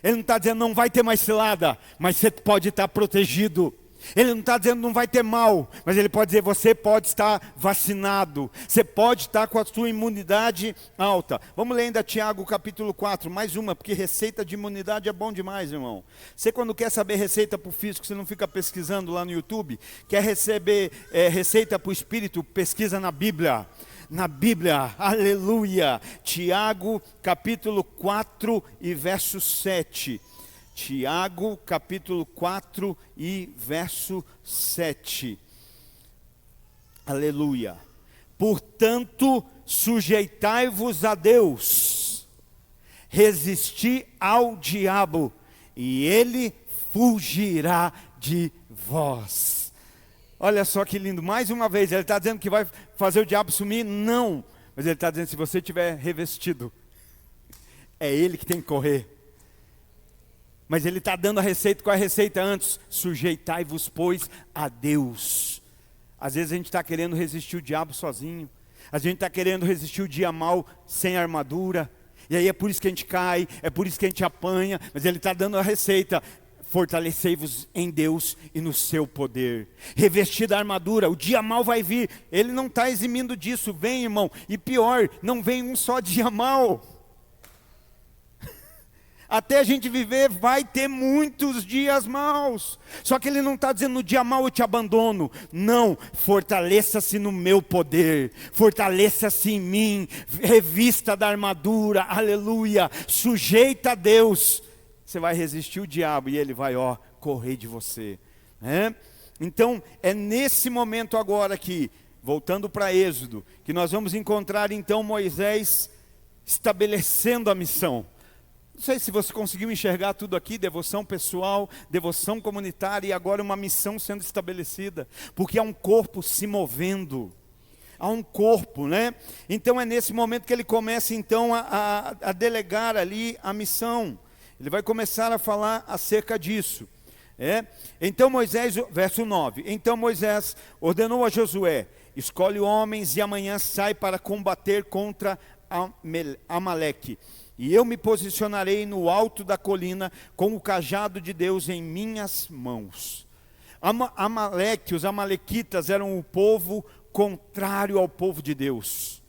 Ele não está dizendo não vai ter mais cilada, mas você pode estar protegido. Ele não está dizendo não vai ter mal, mas ele pode dizer você pode estar vacinado, você pode estar com a sua imunidade alta. Vamos ler ainda Tiago capítulo 4, mais uma, porque receita de imunidade é bom demais, irmão. Você quando quer saber receita para o físico, você não fica pesquisando lá no YouTube. Quer receber receita para o espírito, pesquisa na Bíblia. Na Bíblia, aleluia. Tiago capítulo 4 e verso 7. Tiago, capítulo 4 e verso 7. Aleluia. Portanto, sujeitai-vos a Deus, resisti ao diabo, e ele fugirá de vós. Olha só que lindo, mais uma vez, ele está dizendo que vai fazer o diabo sumir? Não, mas ele está dizendo, se você estiver revestido, é ele que tem que correr. Mas ele está dando a receita, qual é a receita antes? Sujeitai-vos, pois, a Deus. Às vezes a gente está querendo resistir o diabo sozinho. A gente está querendo resistir o dia mal sem armadura. E aí é por isso que a gente cai, é por isso que a gente apanha. Mas ele está dando a receita. Fortalecei-vos em Deus e no seu poder. Revestir da armadura, o dia mal vai vir. Ele não está eximindo disso, vem irmão. E pior, não vem um só dia mal. Até a gente viver vai ter muitos dias maus. Só que ele não está dizendo no dia mau eu te abandono. Não, fortaleça-se no meu poder. Fortaleça-se em mim. Revista da armadura, aleluia. Sujeita a Deus. Você vai resistir o diabo e ele vai correr de você. Então é nesse momento agora que, voltando para Êxodo, que nós vamos encontrar então Moisés estabelecendo a missão. Não sei se você conseguiu enxergar tudo aqui, devoção pessoal, devoção comunitária e agora uma missão sendo estabelecida, porque há um corpo se movendo, há um corpo, né? Então é nesse momento que ele começa então a delegar ali a missão, ele vai começar a falar acerca disso. Então Moisés, verso 9, então Moisés ordenou a Josué, escolhe homens e amanhã sai para combater contra Amaleque. E eu me posicionarei no alto da colina com o cajado de Deus em minhas mãos. Amaleque, os amalequitas eram o povo contrário ao povo de Deus.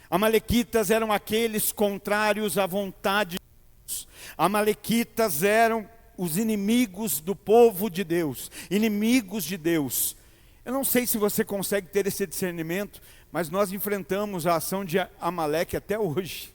Amalequitas eram aqueles contrários à vontade de Deus. Amalequitas eram os inimigos do povo de Deus, inimigos de Deus. Eu não sei se você consegue ter esse discernimento, mas nós enfrentamos a ação de Amaleque até hoje.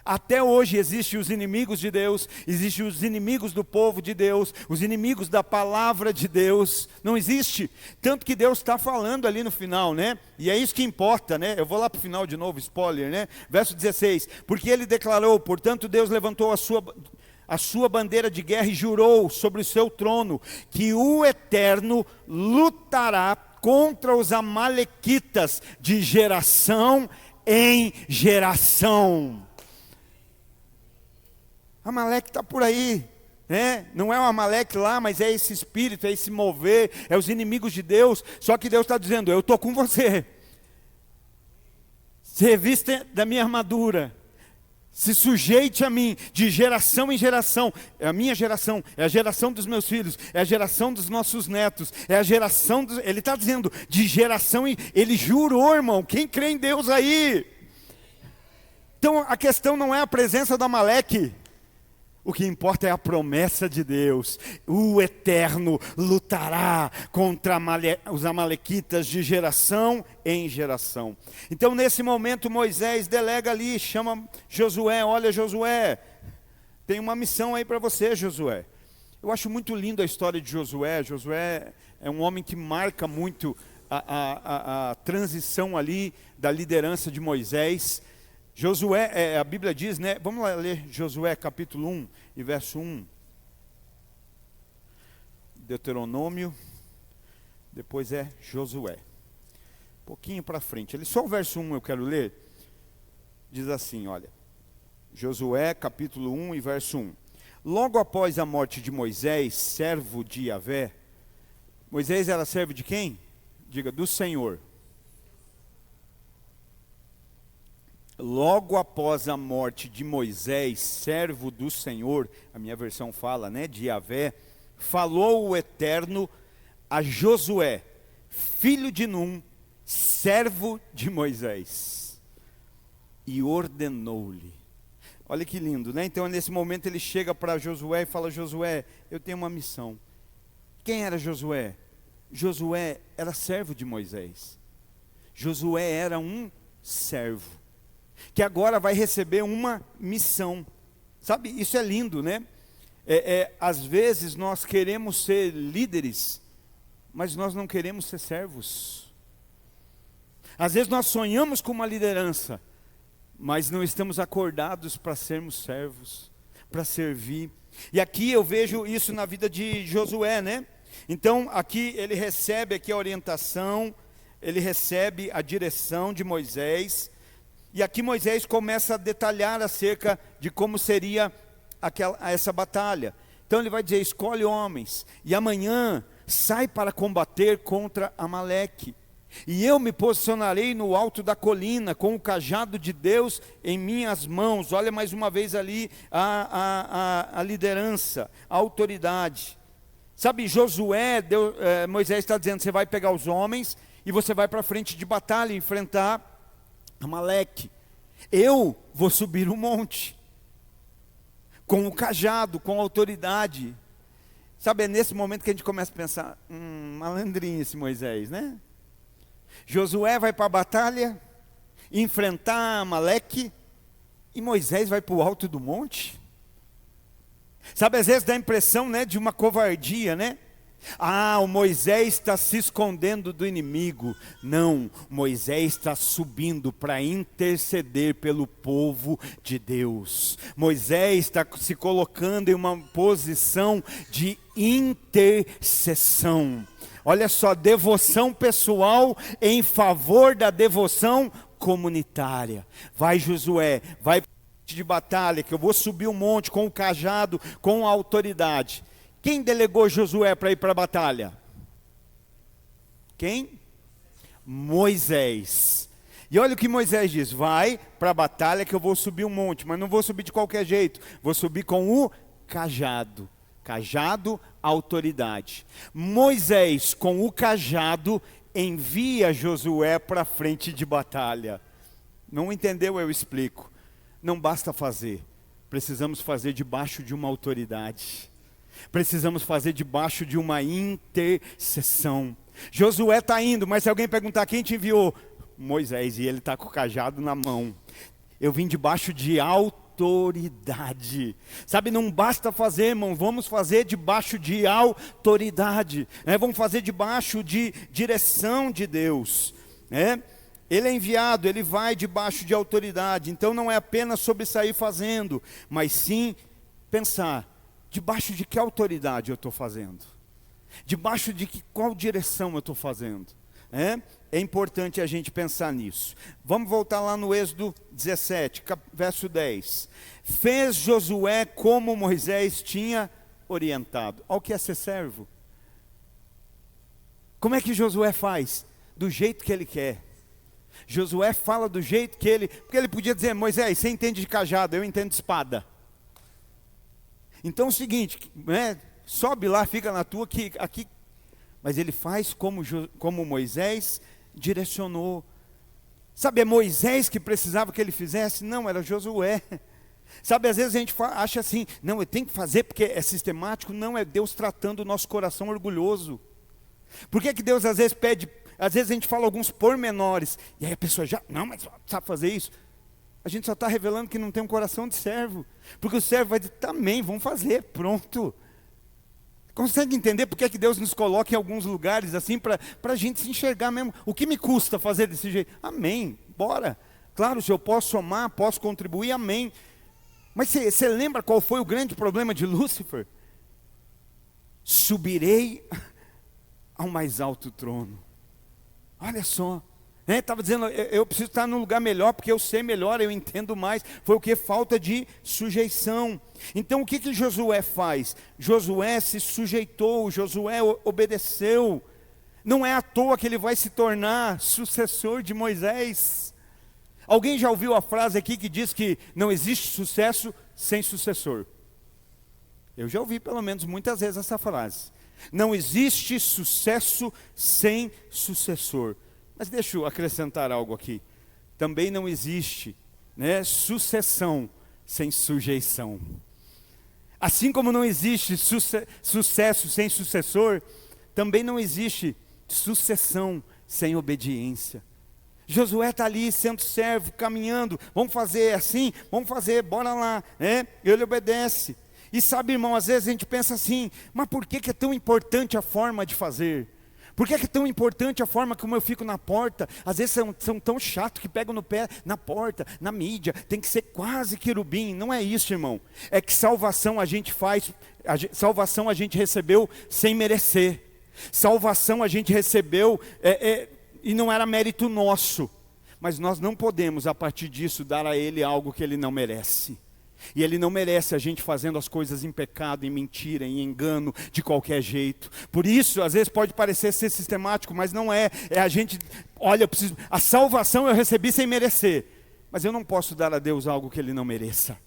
Até hoje existem os inimigos de Deus, existem os inimigos do povo de Deus, os inimigos da palavra de Deus, não existe, tanto que Deus está falando ali no final, né, e é isso que importa, né, eu vou lá para o final de novo, spoiler, né, verso 16, porque ele declarou, portanto Deus levantou a sua bandeira de guerra e jurou sobre o seu trono, que o Eterno lutará contra os amalequitas de geração em geração. Amaleque está por aí, não é o Amaleque lá, mas é esse espírito, é esse mover, é os inimigos de Deus, só que Deus está dizendo, eu estou com você, se revista da minha armadura, se sujeite a mim, de geração em geração, é a minha geração, é a geração dos meus filhos, é a geração dos nossos netos, é a geração, ele está dizendo, de geração em, ele jurou irmão, quem crê em Deus aí? Então a questão não é a presença do Amaleque, o que importa é a promessa de Deus. O Eterno lutará contra os amalequitas de geração em geração. Então nesse momento Moisés delega ali, chama Josué, olha Josué, tem uma missão aí para você Josué. Eu acho muito lindo a história de Josué. Josué é um homem que marca muito a transição ali da liderança de Moisés. Josué, a Bíblia diz, né? Vamos lá ler Josué capítulo 1 e verso 1. Deuteronômio, depois é Josué. Um pouquinho para frente. Só o verso 1 eu quero ler. Diz assim, olha. Josué capítulo 1 e verso 1. Logo após a morte de Moisés, servo de Yahvé. Moisés era servo de quem? Diga, do Senhor. Logo após a morte de Moisés, servo do Senhor, a minha versão fala, né, de Yahvé, falou o Eterno a Josué, filho de Num, servo de Moisés, e ordenou-lhe. Olha que lindo, né? Então nesse momento ele chega para Josué e fala: Josué, eu tenho uma missão. Quem era Josué? Josué era servo de Moisés. Josué era um servo, que agora vai receber uma missão. Sabe, isso é lindo, né? Às vezes nós queremos ser líderes, mas nós não queremos ser servos. Às vezes nós sonhamos com uma liderança, mas não estamos acordados para sermos servos, para servir. E aqui eu vejo isso na vida de Josué, né? Então aqui ele recebe aqui a orientação, ele recebe a direção de Moisés. E aqui Moisés começa a detalhar acerca de como seria essa batalha. Então ele vai dizer: escolhe homens, e amanhã sai para combater contra Amaleque. E eu me posicionarei no alto da colina, com o cajado de Deus em minhas mãos. Olha mais uma vez ali a liderança, a autoridade. Sabe, Josué, Moisés está dizendo: você vai pegar os homens e você vai para a frente de batalha, enfrentar Amaleque. Eu vou subir o monte, com o cajado, com a autoridade. Sabe, é nesse momento que a gente começa a pensar: malandrinho esse Moisés, né? Josué vai para a batalha, enfrentar Amaleque, e Moisés vai para o alto do monte. Sabe, às vezes dá a impressão, né, de uma covardia, né? O Moisés está se escondendo do inimigo. Não, Moisés está subindo para interceder pelo povo de Deus. Moisés está se colocando em uma posição de intercessão. Olha só, devoção pessoal em favor da devoção comunitária. Vai, Josué, vai de batalha, que eu vou subir o monte com o cajado, com a autoridade. Quem delegou Josué para ir para a batalha? Quem? Moisés. E olha o que Moisés diz: vai para a batalha que eu vou subir um monte, mas não vou subir de qualquer jeito, vou subir com o cajado. Cajado, autoridade. Moisés, com o cajado, envia Josué para a frente de batalha. Não entendeu? Eu explico. Não basta fazer, precisamos fazer debaixo de uma autoridade. Precisamos fazer debaixo de uma intercessão. Josué está indo, mas se alguém perguntar: quem te enviou? Moisés, e ele está com o cajado na mão. Eu vim debaixo de autoridade. Sabe, não basta fazer, irmão, vamos fazer debaixo de autoridade, né? Vamos fazer debaixo de direção de Deus, né? Ele é enviado, ele vai debaixo de autoridade. Então não é apenas sobre sair fazendo, mas sim pensar: debaixo de que autoridade eu estou fazendo? Debaixo de qual direção eu estou fazendo? É importante a gente pensar nisso. Vamos voltar lá no Êxodo 17, verso 10. Fez Josué como Moisés tinha orientado. Olha o que é ser servo. Como é que Josué faz? Do jeito que ele quer. Josué fala do jeito que ele... Porque ele podia dizer: Moisés, você entende de cajado, eu entendo de espada. Então é o seguinte, né, sobe lá, fica na tua, aqui. Mas ele faz como Moisés direcionou. Sabe, é Moisés que precisava que ele fizesse? Não, era Josué. Sabe, às vezes a gente acha assim: não, eu tenho que fazer porque é sistemático. Não, é Deus tratando o nosso coração orgulhoso. Por que Deus às vezes pede? Às vezes a gente fala alguns pormenores, e aí a pessoa já: não, mas sabe fazer isso? A gente só está revelando que não tem um coração de servo. Porque o servo vai dizer: também, vamos fazer, pronto. Consegue entender por que Deus nos coloca em alguns lugares assim, para a gente se enxergar mesmo? O que me custa fazer desse jeito? Amém, bora. Claro, se eu posso somar, posso contribuir, amém. Mas você lembra qual foi o grande problema de Lúcifer? Subirei ao mais alto trono. Olha só. Estava dizendo, eu preciso estar num lugar melhor, porque eu sei melhor, eu entendo mais. Foi o que? Falta de sujeição. Então o que Josué faz? Josué se sujeitou, Josué obedeceu. Não é à toa que ele vai se tornar sucessor de Moisés. Alguém já ouviu a frase aqui que diz que não existe sucesso sem sucessor? Eu já ouvi pelo menos muitas vezes essa frase. Não existe sucesso sem sucessor. Mas deixa eu acrescentar algo aqui. Também não existe, sucessão sem sujeição. Assim como não existe sucesso sem sucessor, também não existe sucessão sem obediência. Josué está ali sendo servo, caminhando. Vamos fazer assim? Vamos fazer, bora lá. Ele obedece. E sabe, irmão, às vezes a gente pensa assim, mas por que é tão importante a forma de fazer? Por que é tão importante a forma como eu fico na porta? Às vezes são tão chatos que pegam no pé, na porta, na mídia. Tem que ser quase querubim. Não é isso, irmão. É que salvação a gente faz, salvação a gente recebeu sem merecer. Salvação a gente recebeu e não era mérito nosso. Mas nós não podemos, a partir disso, dar a Ele algo que Ele não merece. E Ele não merece a gente fazendo as coisas em pecado, em mentira, em engano, de qualquer jeito. Por isso, às vezes pode parecer ser sistemático, mas não é. É a gente, olha, a salvação eu recebi sem merecer. Mas eu não posso dar a Deus algo que Ele não mereça.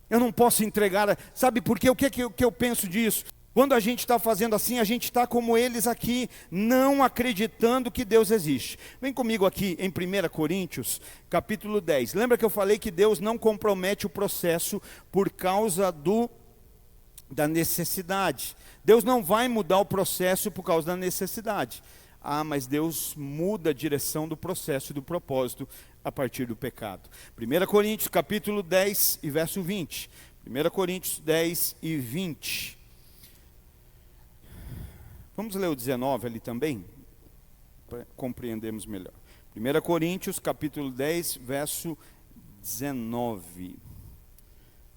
Eu não posso entregar, sabe por quê? O que eu penso disso? Quando a gente está fazendo assim, a gente está como eles aqui, não acreditando que Deus existe. Vem comigo aqui em 1 Coríntios, capítulo 10. Lembra que eu falei que Deus não compromete o processo por causa da necessidade. Deus não vai mudar o processo por causa da necessidade. Mas Deus muda a direção do processo e do propósito a partir do pecado. 1 Coríntios, capítulo 10 e verso 20. 1 Coríntios 10 e 20. Vamos ler o 19 ali também, para compreendermos melhor. 1 Coríntios, capítulo 10, verso 19.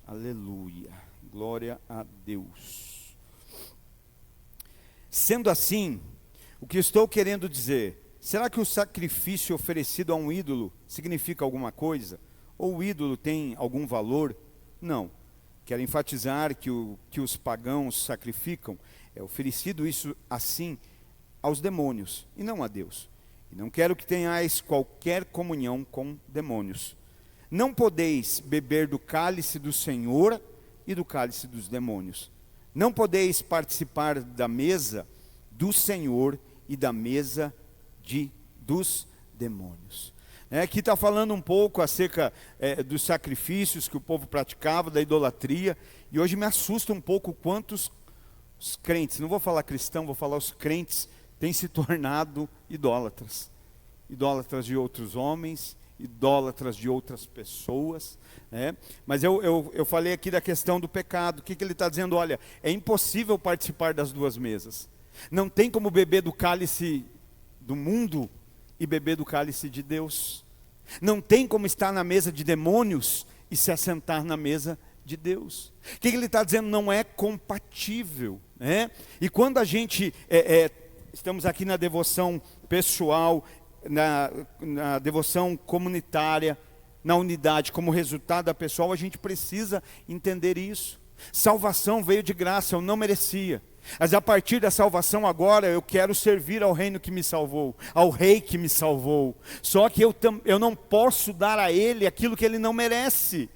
Aleluia, glória a Deus. Sendo assim, o que estou querendo dizer, será que o sacrifício oferecido a um ídolo significa alguma coisa? Ou o ídolo tem algum valor? Não. Quero enfatizar que os pagãos sacrificam, é oferecido isso assim aos demônios e não a Deus. E não quero que tenhais qualquer comunhão com demônios. Não podeis beber do cálice do Senhor e do cálice dos demônios. Não podeis participar da mesa do Senhor e da mesa dos demônios. Aqui está falando um pouco acerca dos sacrifícios que o povo praticava, da idolatria. E hoje me assusta um pouco quantos os crentes, não vou falar cristão, vou falar os crentes, têm se tornado idólatras. Idólatras de outros homens, idólatras de outras pessoas. Mas eu falei aqui da questão do pecado. O que ele está dizendo? Olha, é impossível participar das duas mesas. Não tem como beber do cálice do mundo e beber do cálice de Deus. Não tem como estar na mesa de demônios e se assentar na mesa de Deus. O que ele está dizendo? Não é compatível. E quando a gente, estamos aqui na devoção pessoal, na devoção comunitária, na unidade, como resultado da pessoal, a gente precisa entender isso. Salvação veio de graça, eu não merecia. Mas a partir da salvação agora, eu quero servir ao reino que me salvou, ao rei que me salvou. Só que eu não posso dar a ele aquilo que ele não merece.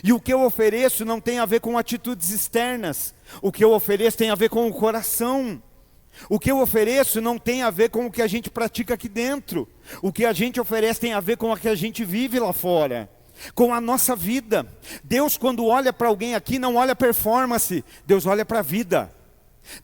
E o que eu ofereço não tem a ver com atitudes externas. O que eu ofereço tem a ver com o coração. O que eu ofereço não tem a ver com o que a gente pratica aqui dentro. O que a gente oferece tem a ver com o que a gente vive lá fora, com a nossa vida. Deus, quando olha para alguém aqui, não olha performance, Deus olha para a vida.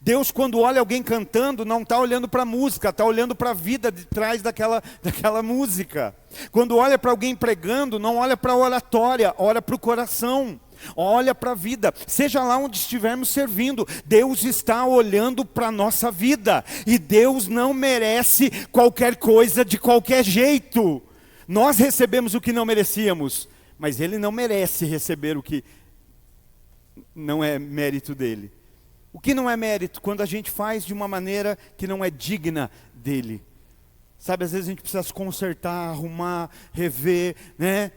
Deus, quando olha alguém cantando, não está olhando para a música, está olhando para a vida de trás daquela música. Quando olha para alguém pregando, não olha para a oratória, olha para o coração, olha para a vida. Seja lá onde estivermos servindo, Deus está olhando para a nossa vida. E Deus não merece qualquer coisa de qualquer jeito. Nós recebemos o que não merecíamos, mas Ele não merece receber o que não é mérito dele. O que não é mérito? Quando a gente faz de uma maneira que não é digna dele. Sabe, às vezes a gente precisa se consertar, arrumar, rever, né?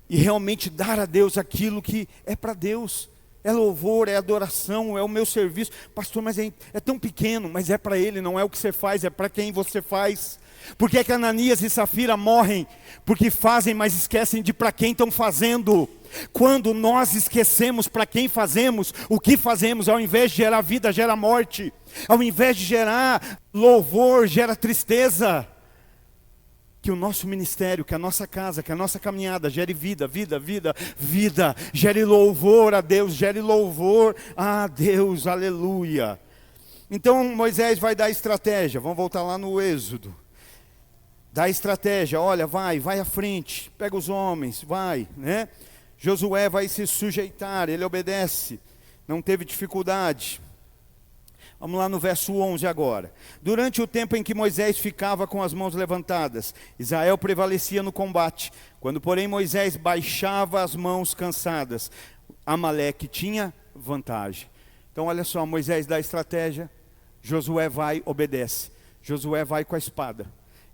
E realmente dar a Deus aquilo que é para Deus. É louvor, é adoração, é o meu serviço. Pastor, mas é tão pequeno, mas é para Ele, não é o que você faz, é para quem você faz. Por que é que Ananias e Safira morrem? Porque fazem, mas esquecem de para quem estão fazendo. Quando nós esquecemos para quem fazemos, o que fazemos, ao invés de gerar vida, gera morte. Ao invés de gerar louvor, gera tristeza. Que o nosso ministério, que a nossa casa, que a nossa caminhada gere vida, vida, vida, vida. Gere louvor a Deus, gere louvor a Deus, aleluia. Então Moisés vai dar estratégia, vamos voltar lá no Êxodo. Dá estratégia, olha, vai à frente, pega os homens, vai, né? Josué vai se sujeitar, ele obedece, não teve dificuldade. Vamos lá no verso 11 agora. Durante o tempo em que Moisés ficava com as mãos levantadas, Israel prevalecia no combate. Quando, porém, Moisés baixava as mãos cansadas, Amaleque tinha vantagem. Então, olha só, Moisés dá estratégia, Josué vai, obedece. Josué vai com a espada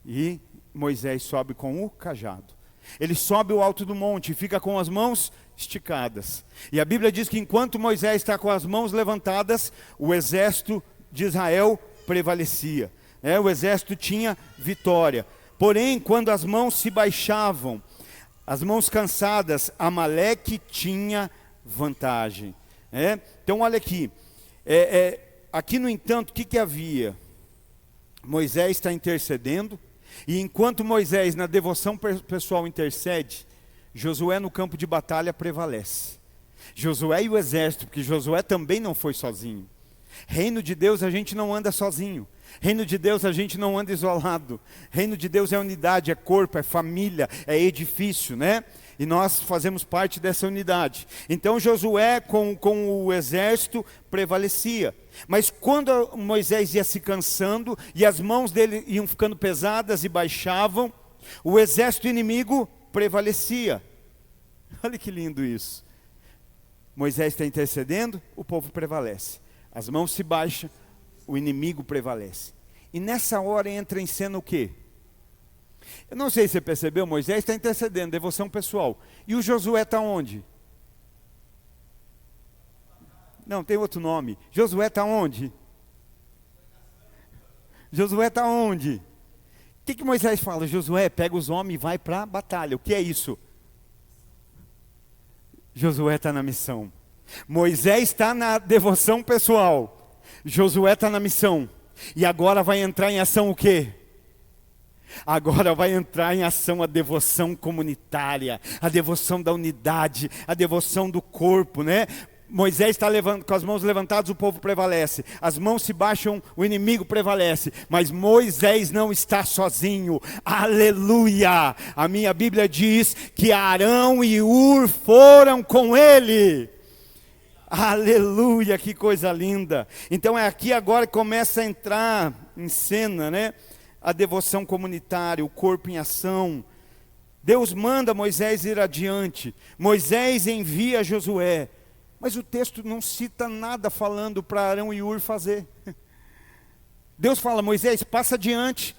e Moisés sobe com o cajado. Ele sobe o alto do monte e fica com as mãos esticadas. E a Bíblia diz que enquanto Moisés está com as mãos levantadas, o exército de Israel prevalecia. O exército tinha vitória. Porém, quando as mãos se baixavam, as mãos cansadas, Amaleque tinha vantagem. Então olha aqui. Aqui no entanto, o que havia? Moisés está intercedendo. E enquanto Moisés na devoção pessoal intercede, Josué no campo de batalha prevalece. Josué e o exército, porque Josué também não foi sozinho. Reino de Deus a gente não anda sozinho. Reino de Deus a gente não anda isolado. Reino de Deus é unidade, é corpo, é família, é edifício, né? E nós fazemos parte dessa unidade. Então Josué com o exército prevalecia. Mas quando Moisés ia se cansando e as mãos dele iam ficando pesadas e baixavam, o exército inimigo prevalecia. Olha que lindo isso. Moisés está intercedendo, o povo prevalece. As mãos se baixam, o inimigo prevalece. E nessa hora entra em cena o quê? Eu não sei se você percebeu, Moisés está intercedendo, devoção pessoal. E o Josué está onde? Não, tem outro nome. Josué está onde? Josué está onde? O que Moisés fala? Josué, pega os homens e vai para a batalha. O que é isso? Josué está na missão. Moisés está na devoção pessoal. Josué está na missão. E agora vai entrar em ação o quê? Agora vai entrar em ação a devoção comunitária, a devoção da unidade, a devoção do corpo, né? Moisés está com as mãos levantadas, o povo prevalece. As mãos se baixam, o inimigo prevalece. Mas Moisés não está sozinho. Aleluia! A minha Bíblia diz que Arão e Hur foram com ele. Aleluia, que coisa linda. Então é aqui agora que começa a entrar em cena, né? A devoção comunitária, o corpo em ação. Deus manda Moisés ir adiante. Moisés envia Josué. Mas o texto não cita nada falando para Arão e Hur fazer. Deus fala, Moisés, passa adiante,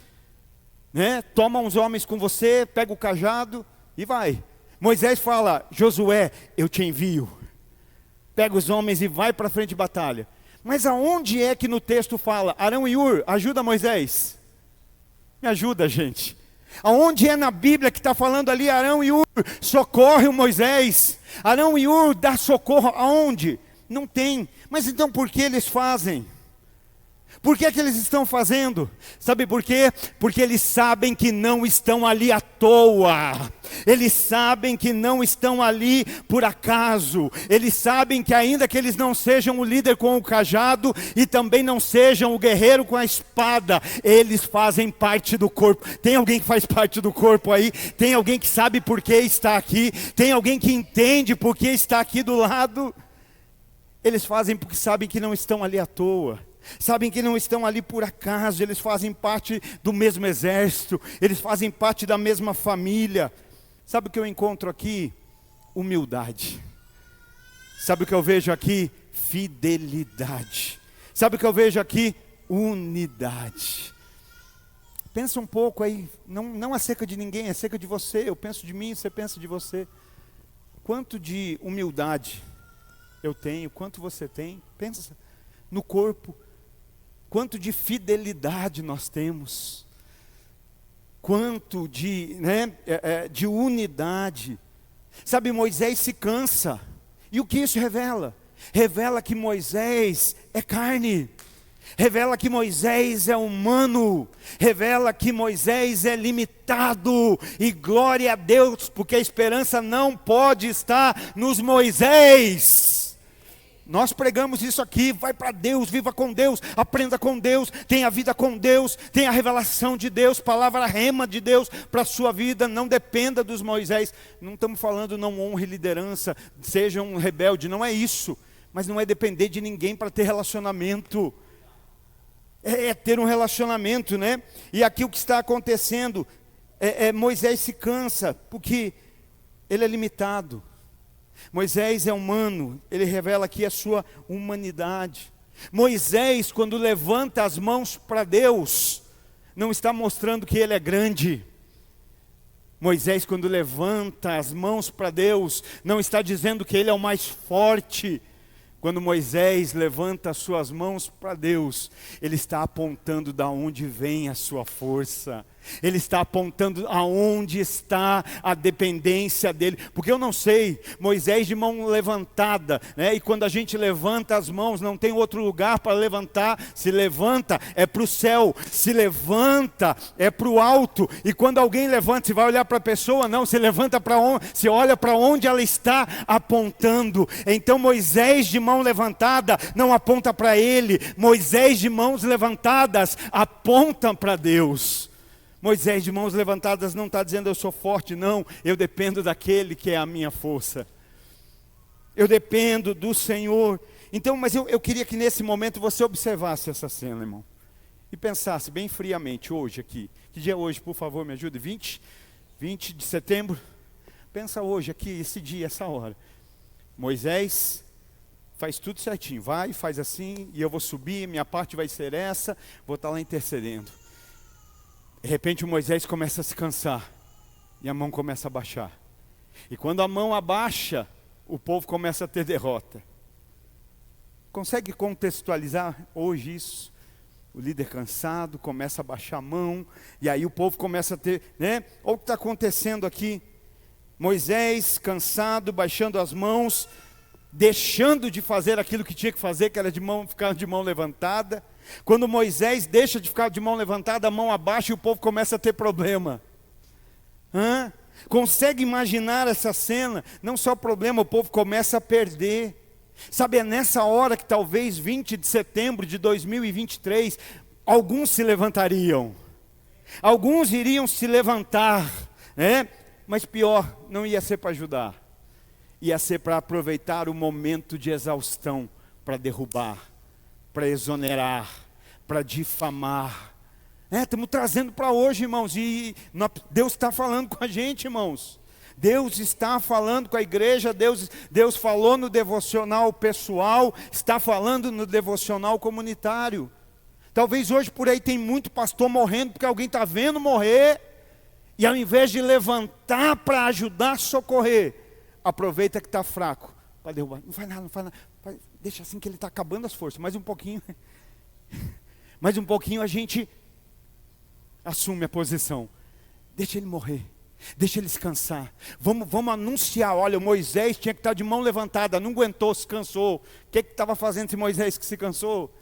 né? Toma uns homens com você, pega o cajado e vai. Moisés fala, Josué, eu te envio. Pega os homens e vai para frente de batalha. Mas aonde é que no texto fala, Arão e Hur, ajuda Moisés? Me ajuda, gente. Aonde é na Bíblia que está falando ali, Arão e Hur, socorre o Moisés. Arão e Hur dá socorro aonde? Não tem. Mas então por que eles fazem? Por que eles estão fazendo? Sabe por quê? Porque eles sabem que não estão ali à toa. Eles sabem que não estão ali por acaso. Eles sabem que ainda que eles não sejam o líder com o cajado e também não sejam o guerreiro com a espada, eles fazem parte do corpo. Tem alguém que faz parte do corpo aí? Tem alguém que sabe por que está aqui? Tem alguém que entende por que está aqui do lado? Eles fazem porque sabem que não estão ali à toa. sabem que não estão ali por acaso, eles fazem parte do mesmo exército, eles fazem parte da mesma família. Sabe o que eu encontro aqui? Humildade. Sabe o que eu vejo aqui? Fidelidade. Sabe o que eu vejo aqui? Unidade. Pensa um pouco aí, não acerca de ninguém, é acerca de você. Eu penso de mim, você pensa de você. Quanto de humildade eu tenho, quanto você tem? Pensa no corpo. Quanto de fidelidade nós temos. Quanto de unidade. Sabe, Moisés se cansa. E o que isso revela? Revela que Moisés é carne. Revela que Moisés é humano. Revela que Moisés é limitado. E glória a Deus, porque a esperança não pode estar nos Moisés. Nós pregamos isso aqui, vai para Deus, viva com Deus, aprenda com Deus, tenha vida com Deus, tenha a revelação de Deus, palavra rema de Deus para a sua vida, não dependa dos Moisés. Não estamos falando não honre liderança, seja um rebelde, não é isso. Mas não é depender de ninguém para ter relacionamento. É ter um relacionamento, né? E aqui o que está acontecendo, Moisés se cansa, porque ele é limitado. Moisés é humano, ele revela aqui a sua humanidade. Moisés, quando levanta as mãos para Deus, não está mostrando que ele é grande. Moisés, quando levanta as mãos para Deus, não está dizendo que ele é o mais forte. Quando Moisés levanta as suas mãos para Deus, ele está apontando de onde vem a sua força. Ele está apontando aonde está a dependência dele. Porque eu não sei, Moisés de mão levantada, né? E quando a gente levanta as mãos, não tem outro lugar para levantar. Se levanta, é para o céu. Se levanta, é para o alto. E quando alguém levanta, você vai olhar para a pessoa? Não, se levanta para onde? Se olha para onde ela está apontando. Então Moisés de mão levantada não aponta para ele. Moisés de mãos levantadas aponta para Deus. Moisés de mãos levantadas não está dizendo eu sou forte, não. Eu dependo daquele que é a minha força. Eu dependo do Senhor. Então, mas eu queria que nesse momento você observasse essa cena, irmão. E pensasse bem friamente hoje aqui. Que dia é hoje, por favor, me ajude? 20 de setembro. Pensa hoje aqui, esse dia, essa hora. Moisés faz tudo certinho. Vai, faz assim, e eu vou subir, minha parte vai ser essa. Vou estar lá intercedendo. De repente Moisés começa a se cansar e a mão começa a baixar. E quando a mão abaixa, o povo começa a ter derrota. Consegue contextualizar hoje isso? O líder cansado começa a baixar a mão e aí o povo começa a ter, né? Olha o que está acontecendo aqui. Moisés cansado, baixando as mãos, deixando de fazer aquilo que tinha que fazer, que era ficar de mão levantada. Quando Moisés deixa de ficar de mão levantada, a mão abaixa e o povo começa a ter problema. Consegue imaginar essa cena? Não só problema, o povo começa a perder. Sabe, é nessa hora que talvez 20 de setembro de 2023, alguns se levantariam. Alguns iriam se levantar, né? Mas pior, não ia ser para ajudar. Ia ser para aproveitar o momento de exaustão, para derrubar, para exonerar, para difamar. Estamos trazendo para hoje, irmãos, e Deus está falando com a gente, irmãos. Deus está falando com a igreja, Deus falou no devocional pessoal, está falando no devocional comunitário. Talvez hoje por aí tem muito pastor morrendo, porque alguém está vendo morrer, e ao invés de levantar para ajudar, socorrer, aproveita que está fraco, para derrubar. Não faz nada, deixa assim que ele está acabando as forças, mais um pouquinho a gente assume a posição, deixa ele morrer, deixa ele descansar, vamos anunciar, olha, Moisés tinha que estar de mão levantada, não aguentou, se cansou. O que estava fazendo esse Moisés que se cansou?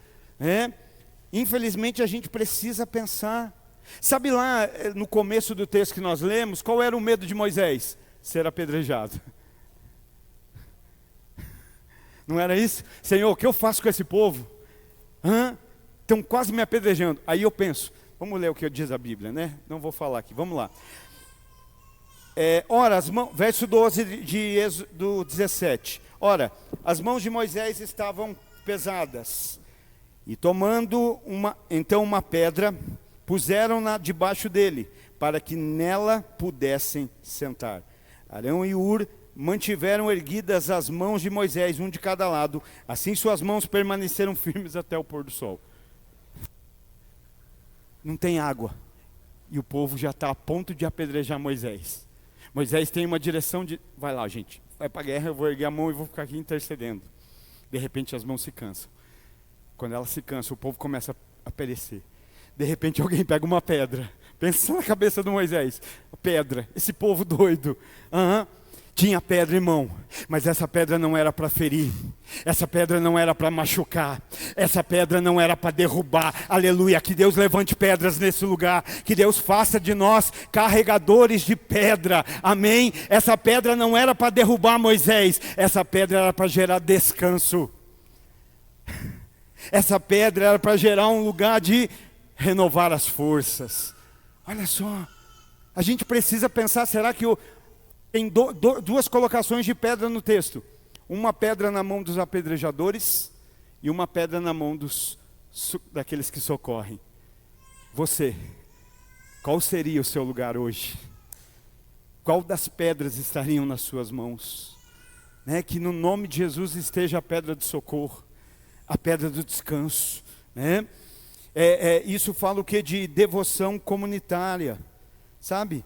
Infelizmente a gente precisa pensar. Sabe lá no começo do texto que nós lemos, qual era o medo de Moisés? Ser apedrejado. Não era isso? Senhor, o que eu faço com esse povo? Estão quase me apedrejando. Aí eu penso, vamos ler o que diz a Bíblia, né? Não vou falar aqui, vamos lá. Ora, verso 12 do 17. Ora, as mãos de Moisés estavam pesadas, E tomando então uma pedra, puseram-na debaixo dele, para que nela pudessem sentar. Arão e Hur mantiveram erguidas as mãos de Moisés, um de cada lado. Assim suas mãos permaneceram firmes até o pôr do sol. Não tem água. E o povo já está a ponto de apedrejar Moisés. Moisés tem uma direção de... Vai lá, gente. Vai para a guerra, eu vou erguer a mão e vou ficar aqui intercedendo. De repente as mãos se cansam. Quando elas se cansam, o povo começa a perecer. De repente alguém pega uma pedra. Pensa na cabeça do Moisés. Pedra, esse povo doido. Tinha pedra, irmão. Mas essa pedra não era para ferir. Essa pedra não era para machucar. Essa pedra não era para derrubar. Aleluia. Que Deus levante pedras nesse lugar. Que Deus faça de nós carregadores de pedra. Amém. Essa pedra não era para derrubar Moisés. Essa pedra era para gerar descanso. Essa pedra era para gerar um lugar de renovar as forças. Olha só, a gente precisa pensar, será que tem duas colocações de pedra no texto? Uma pedra na mão dos apedrejadores e uma pedra na mão daqueles que socorrem. Você, qual seria o seu lugar hoje? Qual das pedras estariam nas suas mãos? Que no nome de Jesus esteja a pedra do socorro, a pedra do descanso, isso fala o que? De devoção comunitária, sabe?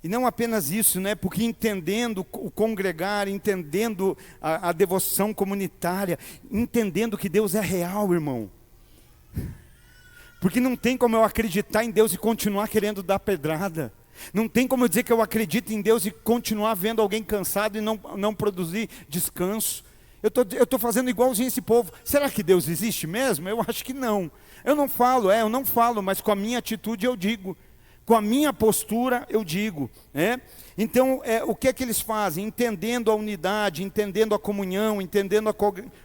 E não apenas isso, porque entendendo o congregar, entendendo a devoção comunitária, entendendo que Deus é real, irmão. Porque não tem como eu acreditar em Deus e continuar querendo dar pedrada. Não tem como eu dizer que eu acredito em Deus e continuar vendo alguém cansado e não produzir descanso. Eu estou fazendo igualzinho esse povo. Será que Deus existe mesmo? Eu acho que não. Eu não falo, mas com a minha atitude eu digo. Com a minha postura eu digo. Então, o que é que eles fazem? Entendendo a unidade, entendendo a comunhão, entendendo a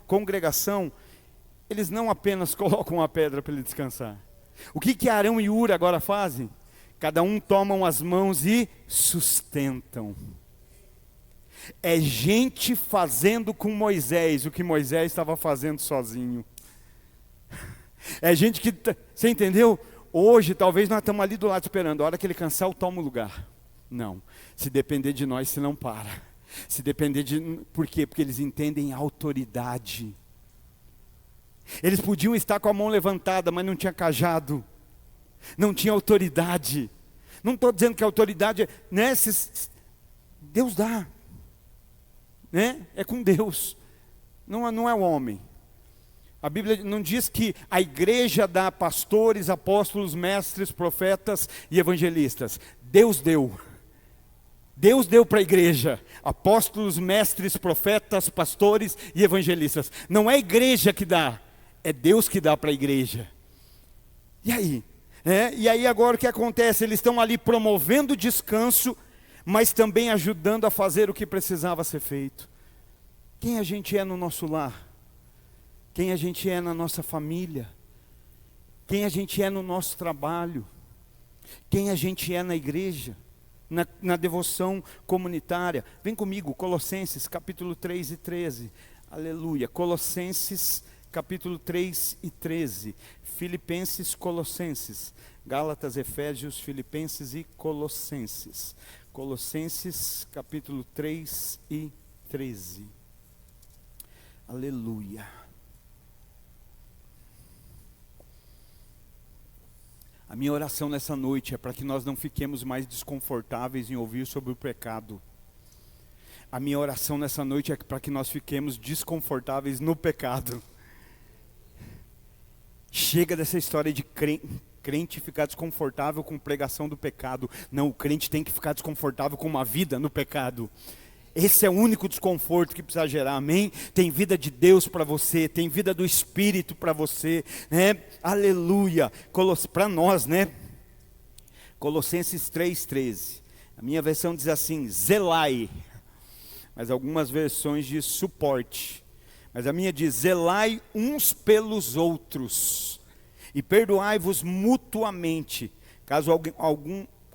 congregação, eles não apenas colocam a pedra para ele descansar. O que Arão e Hur agora fazem? Cada um tomam as mãos e sustentam. É gente fazendo com Moisés o que Moisés estava fazendo sozinho. É gente que, você entendeu? Hoje talvez nós estamos ali do lado esperando, a hora que ele cansar eu tomo o lugar. Não, se depender de nós você não para. Se depender por quê? Porque eles entendem autoridade. Eles podiam estar com a mão levantada, mas não tinha cajado. Não tinha autoridade. Não estou dizendo que a autoridade, Deus dá. É com Deus, não é o homem. A Bíblia não diz que a igreja dá pastores, apóstolos, mestres, profetas e evangelistas. Deus deu para a igreja apóstolos, mestres, profetas, pastores e evangelistas. Não é a igreja que dá, é Deus que dá para a igreja. E aí? E aí agora o que acontece? Eles estão ali promovendo descanso, mas também ajudando a fazer o que precisava ser feito. Quem a gente é no nosso lar? Quem a gente é na nossa família? Quem a gente é no nosso trabalho? Quem a gente é na igreja? Na devoção comunitária? Vem comigo, Colossenses capítulo 3 e 13. Aleluia. Colossenses capítulo 3 e 13. Filipenses, Colossenses. Gálatas, Efésios, Filipenses e Colossenses. Colossenses capítulo 3 e 13. Aleluia. A minha oração nessa noite é para que nós não fiquemos mais desconfortáveis em ouvir sobre o pecado. A minha oração nessa noite é para que nós fiquemos desconfortáveis no pecado. Chega dessa história de crente ficar desconfortável com pregação do pecado. Não, o crente tem que ficar desconfortável com uma vida no pecado. Esse é o único desconforto que precisa gerar, amém? Tem vida de Deus para você, tem vida do Espírito para você, Aleluia, para nós, Colossenses 3,13, a minha versão diz assim, zelai, mas algumas versões diz suporte, mas a minha diz, zelai uns pelos outros, e perdoai-vos mutuamente, caso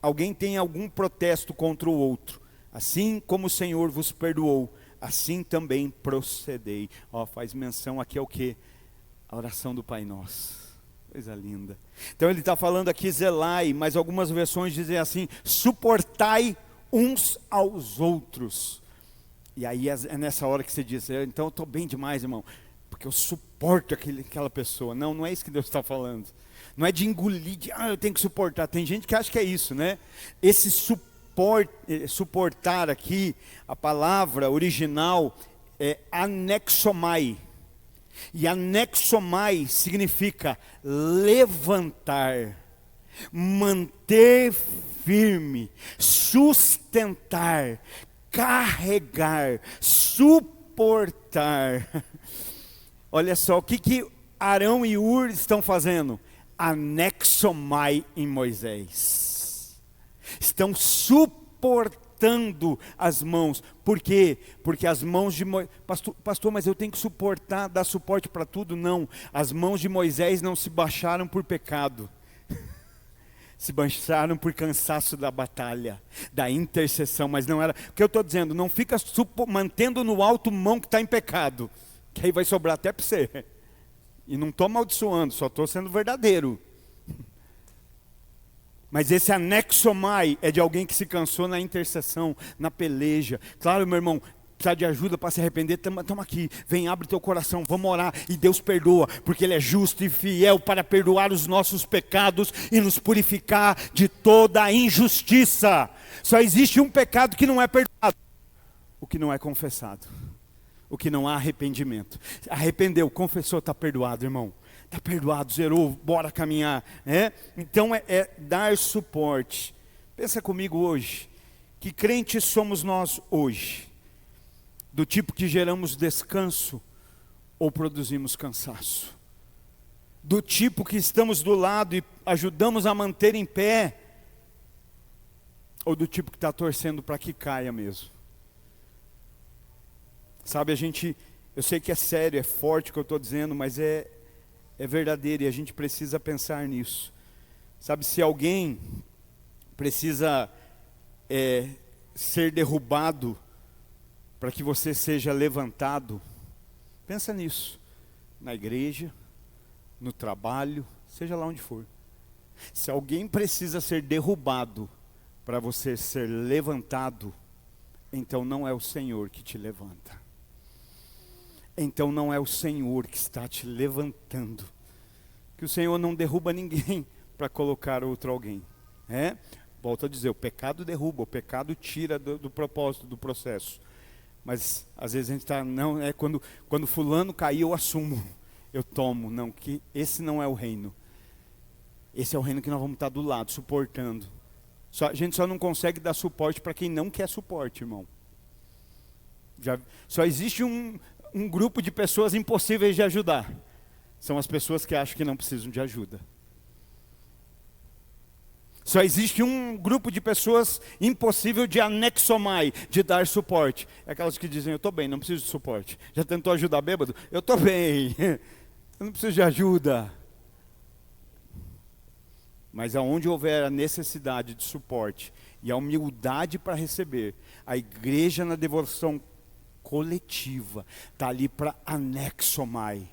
alguém tenha algum protesto contra o outro. Assim como o Senhor vos perdoou, assim também procedei. Faz menção aqui ao que? A oração do Pai Nosso. Coisa linda. Então ele está falando aqui zelai, mas algumas versões dizem assim, suportai uns aos outros. E aí é nessa hora que você diz, então eu estou bem demais, irmão, porque eu suporto aquela pessoa. Não, não é isso que Deus está falando. Não é de engolir, eu tenho que suportar. Tem gente que acha que é isso, né? Esse suportar aqui, a palavra original é anexomai. E anexomai significa levantar, manter firme, sustentar, carregar, suportar. Olha só, o que Arão e Hur estão fazendo? Anexomai em Moisés. Estão suportando as mãos. Por quê? Porque as mãos de Moisés... Pastor, mas eu tenho que suportar, dar suporte para tudo? Não. As mãos de Moisés não se baixaram por pecado. Se baixaram por cansaço da batalha, da intercessão, mas não era... O que eu estou dizendo, não fica mantendo no alto mão que está em pecado, que aí vai sobrar até para você. E não estou amaldiçoando, só estou sendo verdadeiro. Mas esse anexomai é de alguém que se cansou na intercessão, na peleja. Claro, meu irmão, precisa de ajuda para se arrepender, estamos aqui. Vem, abre teu coração, vamos orar. E Deus perdoa, porque Ele é justo e fiel para perdoar os nossos pecados e nos purificar de toda a injustiça. Só existe um pecado que não é perdoado: o que não é confessado, o que não há arrependimento. Arrependeu, confessou, está perdoado, irmão. Está perdoado, zerou, bora caminhar. Então é dar suporte. Pensa comigo hoje, que crentes somos nós hoje? Do tipo que geramos descanso ou produzimos cansaço? Do tipo que estamos do lado e ajudamos a manter em pé? Ou do tipo que está torcendo para que caia mesmo? Sabe, eu sei que é sério, é forte o que eu estou dizendo, mas é verdadeiro e a gente precisa pensar nisso. Sabe, se alguém precisa ser derrubado para que você seja levantado, pensa nisso, na igreja, no trabalho, seja lá onde for. Se alguém precisa ser derrubado para você ser levantado, então não é o Senhor que te levanta. Então não é o Senhor que está te levantando. Que o Senhor não derruba ninguém para colocar outro alguém. Volto a dizer, o pecado derruba, o pecado tira do propósito, do processo. Mas às vezes a gente está, não, quando fulano cair eu assumo, eu tomo. Não, que esse não é o reino. Esse é o reino que nós vamos estar do lado, suportando. A gente só não consegue dar suporte para quem não quer suporte, irmão. Só existe um grupo de pessoas impossíveis de ajudar. São as pessoas que acham que não precisam de ajuda. Só existe um grupo de pessoas impossível de anexomai, de dar suporte. É aquelas que dizem, eu estou bem, não preciso de suporte. Já tentou ajudar bêbado? Eu estou bem, eu não preciso de ajuda. Mas aonde houver a necessidade de suporte e a humildade para receber, a igreja na devoção coletiva está ali para anexomai,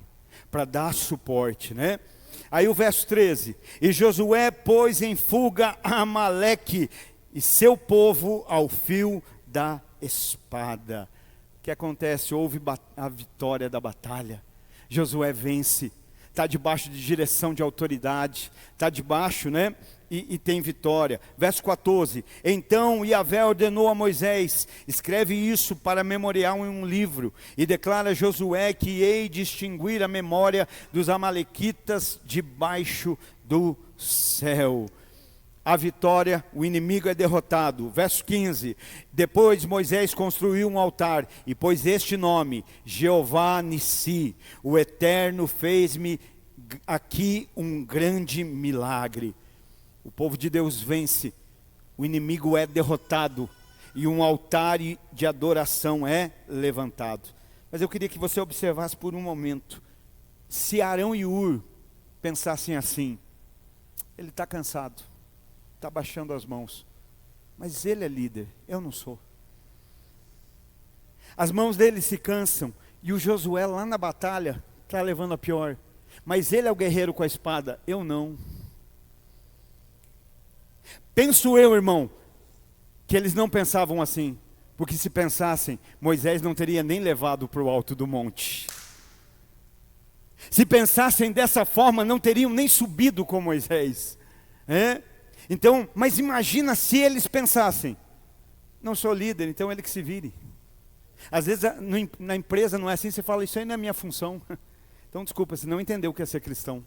para dar suporte, né? Aí o verso 13, e Josué pôs em fuga Amaleque e seu povo ao fio da espada. O que acontece? Houve a vitória da batalha. Josué vence, está debaixo de direção de autoridade, está debaixo, né? E tem vitória. Verso 14, então Yahvé ordenou a Moisés, escreve isso para memorial em um livro, e declara a Josué que hei de extinguir a memória dos amalequitas debaixo do céu. A vitória, o inimigo é derrotado. Verso 15, depois Moisés construiu um altar, e pôs este nome, Jeová Nissi, o Eterno fez-me aqui um grande milagre. O povo de Deus vence, o inimigo é derrotado e um altar de adoração é levantado. Mas eu queria que você observasse por um momento, se Arão e Hur pensassem assim, ele está cansado, está baixando as mãos, mas ele é líder, eu não sou. As mãos dele se cansam e o Josué lá na batalha está levando a pior. Mas ele é o guerreiro com a espada, eu não. Penso eu, irmão, que eles não pensavam assim. Porque se pensassem, Moisés não teria nem levado para o alto do monte. Se pensassem dessa forma, não teriam nem subido com Moisés. Então, mas imagina se eles pensassem, não sou líder, então ele que se vire. Às vezes na empresa não é assim, você fala, isso aí não é minha função. Então desculpa, você não entendeu o que é ser cristão.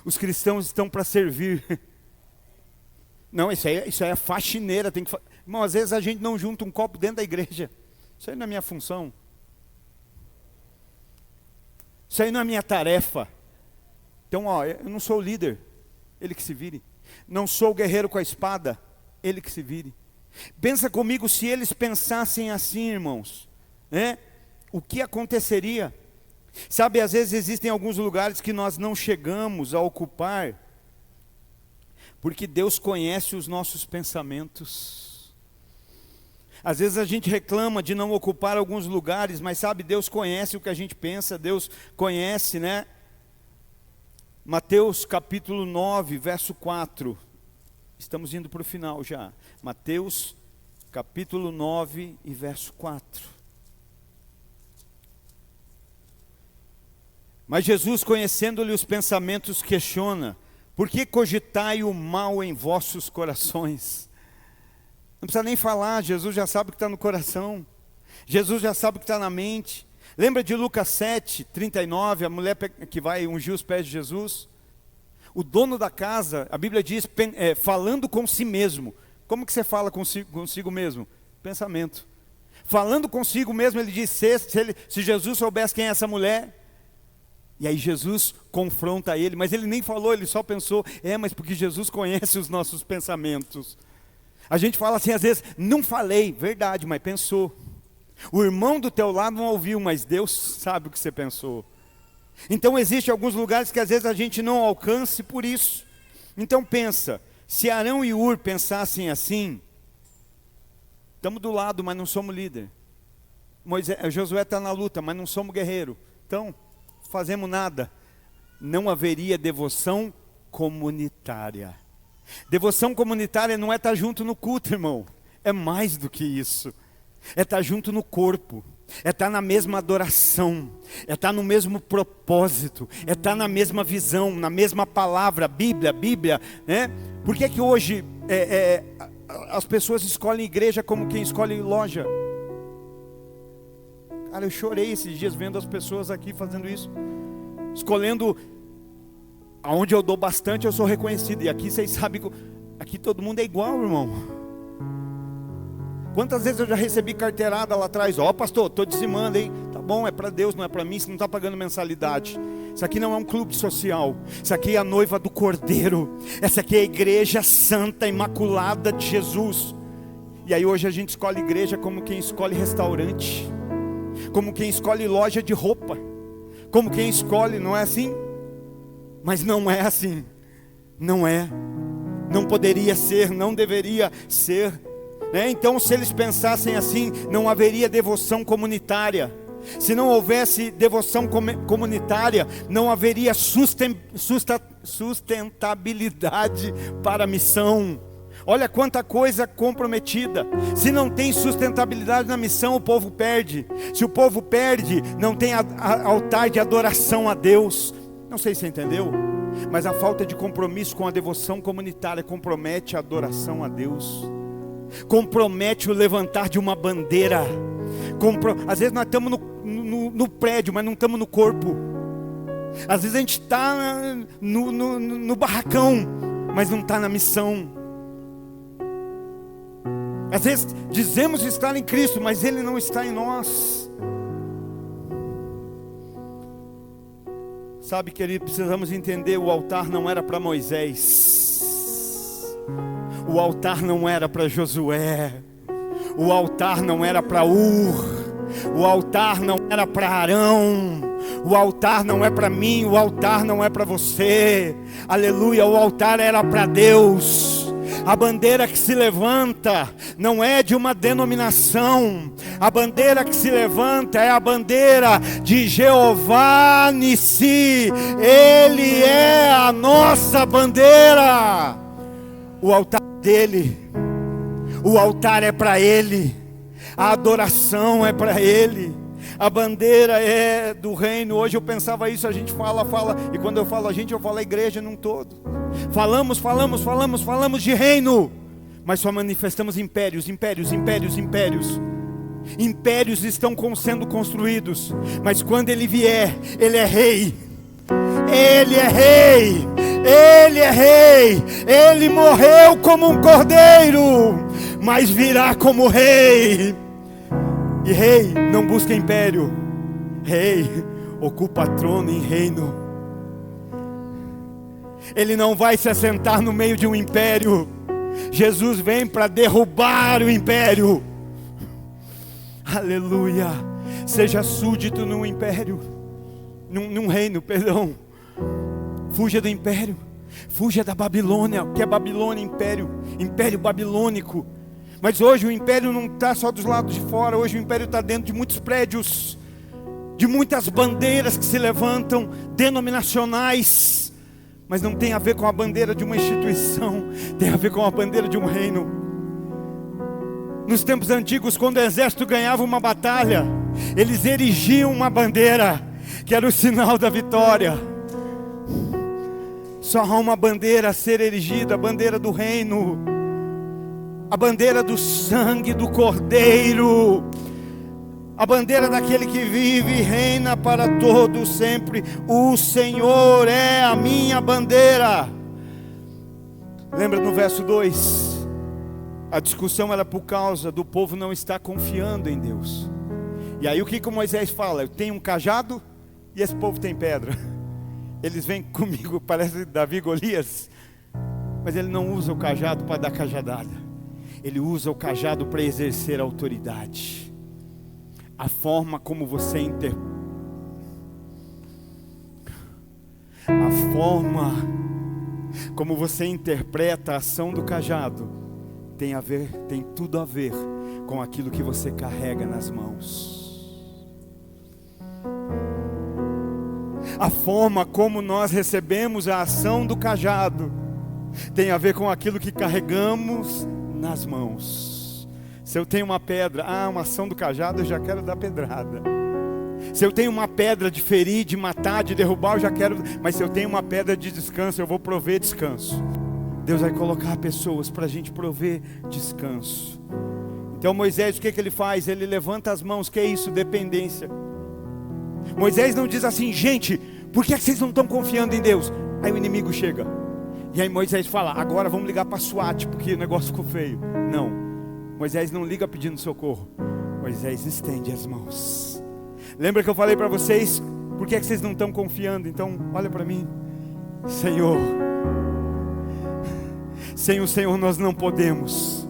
Os cristãos estão para servir. Não, isso aí é faxineira. Irmão, às vezes a gente não junta um copo dentro da igreja. Isso aí não é minha função. Isso aí não é minha tarefa. Então, eu não sou o líder, ele que se vire. Não sou o guerreiro com a espada, ele que se vire. Pensa comigo, se eles pensassem assim, irmãos, o que aconteceria? Sabe, às vezes existem alguns lugares que nós não chegamos a ocupar, porque Deus conhece os nossos pensamentos. Às vezes a gente reclama de não ocupar alguns lugares, mas sabe, Deus conhece o que a gente pensa, Deus conhece, né? Mateus capítulo 9, verso 4. Estamos indo para o final já. Mateus capítulo 9 e verso 4. Mas Jesus, conhecendo-lhe os pensamentos, questiona: por que cogitai o mal em vossos corações? Não precisa nem falar, Jesus já sabe o que está no coração. Jesus já sabe o que está na mente. Lembra de Lucas 7, 39, a mulher que vai ungir os pés de Jesus? O dono da casa, a Bíblia diz, falando com si mesmo. Como que você fala consigo mesmo? Pensamento. Falando consigo mesmo, ele diz, se Jesus soubesse quem é essa mulher. E aí Jesus confronta ele, mas ele nem falou, ele só pensou, mas porque Jesus conhece os nossos pensamentos. A gente fala assim às vezes, não falei, verdade, mas pensou. O irmão do teu lado não ouviu, mas Deus sabe o que você pensou. Então existem alguns lugares que às vezes a gente não alcance por isso. Então pensa, se Arão e Ur pensassem assim, estamos do lado, mas não somos líder. Josué está na luta, mas não somos guerreiro. Então, fazemos nada. Não haveria devoção comunitária. Devoção comunitária não é estar junto no culto, irmão. É mais do que isso. É estar junto no corpo, é estar na mesma adoração, é estar no mesmo propósito, é estar na mesma visão, na mesma palavra, Bíblia, né? Por que hoje as pessoas escolhem igreja como quem escolhe loja? Cara, eu chorei esses dias vendo as pessoas aqui fazendo isso, escolhendo aonde eu dou bastante, eu sou reconhecido, e aqui vocês sabem que aqui todo mundo é igual, irmão. Quantas vezes eu já recebi carteirada lá atrás, pastor, estou dizimando, hein? Tá bom, é para Deus, não é para mim, você não está pagando mensalidade. Isso aqui não é um clube social, isso aqui é a noiva do Cordeiro, essa aqui é a igreja santa, imaculada de Jesus. E aí hoje a gente escolhe igreja como quem escolhe restaurante, como quem escolhe loja de roupa, como quem escolhe, não é assim? Mas não é assim, não é, não poderia ser, não deveria ser. Então se eles pensassem assim, não haveria devoção comunitária. Se não houvesse devoção comunitária, não haveria sustentabilidade para a missão. Olha quanta coisa comprometida. Se não tem sustentabilidade na missão, o povo perde. Se o povo perde, não tem altar de adoração a Deus. Não sei se você entendeu, mas a falta de compromisso com a devoção comunitária compromete a adoração a Deus, compromete o levantar de uma bandeira. Às vezes nós estamos no prédio, mas não estamos no corpo. Às vezes a gente está no barracão, mas não está na missão. Às vezes dizemos estar em Cristo, mas Ele não está em nós. Sabe, querido, precisamos entender, o altar não era para Moisés, o altar não era para Josué, o altar não era para Ur, o altar não era para Arão, o altar não é para mim, o altar não é para você, aleluia, o altar era para Deus. A bandeira que se levanta não é de uma denominação. A bandeira que se levanta é a bandeira de Jeová Nissi. Ele é a nossa bandeira. O altar dele, o altar é para ele, a adoração é para ele. A bandeira é do reino. Hoje eu pensava isso, a gente fala, e quando eu falo a gente, eu falo a igreja num todo. Falamos de reino, mas só manifestamos impérios. Impérios estão sendo construídos, mas quando ele vier, ele é rei. Ele é rei. Ele é rei. Ele morreu como um cordeiro, mas virá como rei. E rei não busca império. Rei ocupa trono em reino. Ele não vai se assentar no meio de um império. Jesus vem para derrubar o império. Aleluia. Seja súdito num império, num reino, perdão. Fuja do império. Fuja da Babilônia. O que é Babilônia? Império babilônico. Mas hoje o império não está só dos lados de fora. Hoje o império está dentro de muitos prédios, de muitas bandeiras que se levantam, denominacionais. Mas não tem a ver com a bandeira de uma instituição, tem a ver com a bandeira de um reino. Nos tempos antigos, quando o exército ganhava uma batalha, eles erigiam uma bandeira, que era o sinal da vitória. Só há uma bandeira a ser erigida, a bandeira do reino, a bandeira do sangue do Cordeiro, a bandeira daquele que vive e reina para todos sempre. O Senhor é a minha bandeira. Lembra no verso 2? A discussão era por causa do povo não estar confiando em Deus. E aí o que Moisés fala? Eu tenho um cajado e esse povo tem pedra. Eles vêm comigo, parece Davi e Golias, mas ele não usa o cajado para dar cajadada. Ele usa o cajado para exercer autoridade. A forma como você como você interpreta a ação do cajado tem tudo a ver com aquilo que você carrega nas mãos. A forma como nós recebemos a ação do cajado tem a ver com aquilo que carregamos nas mãos. Se eu tenho uma pedra, uma ação do cajado, eu já quero dar pedrada. Se eu tenho uma pedra de ferir, de matar, de derrubar, eu já quero. Mas se eu tenho uma pedra de descanso, eu vou prover descanso. Deus vai colocar pessoas para a gente prover descanso. Então Moisés, o que ele faz? Ele levanta as mãos. Que é isso? Dependência. Moisés não diz assim: gente, por que vocês não estão confiando em Deus? Aí o inimigo chega. E aí Moisés fala: agora vamos ligar para a SWAT, porque o negócio ficou feio. Não, Moisés não liga pedindo socorro. Moisés estende as mãos. Lembra que eu falei para vocês, por que vocês não estão confiando? Então olha para mim. Senhor, sem o Senhor nós não podemos.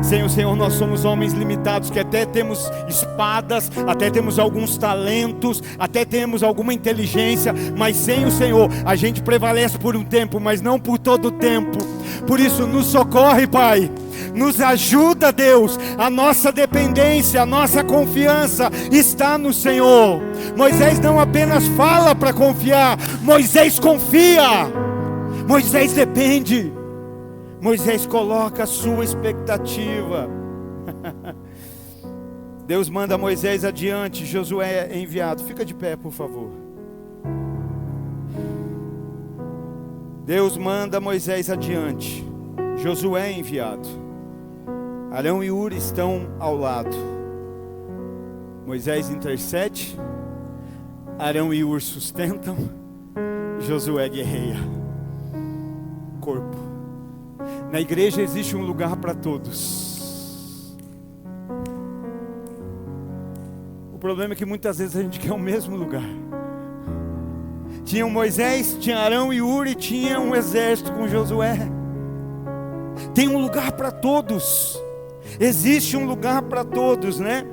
Sem o Senhor nós somos homens limitados, que até temos espadas, até temos alguns talentos, até temos alguma inteligência, mas sem o Senhor a gente prevalece por um tempo, mas não por todo o tempo. Por isso nos socorre, Pai, nos ajuda, Deus. A nossa dependência, a nossa confiança está no Senhor. Moisés não apenas fala para confiar, Moisés confia, Moisés depende. Moisés coloca a sua expectativa. Deus manda Moisés adiante, Josué é enviado. Fica de pé, por favor. Deus manda Moisés adiante, Josué é enviado. Arão e Hur estão ao lado. Moisés intercede, Arão e Hur sustentam, Josué guerreia. Corpo. Na igreja existe um lugar para todos. O problema é que muitas vezes a gente quer o mesmo lugar. Tinha Moisés, tinha Arão e Hur, e tinha um exército com Josué. Tem um lugar para todos. Existe um lugar para todos, né?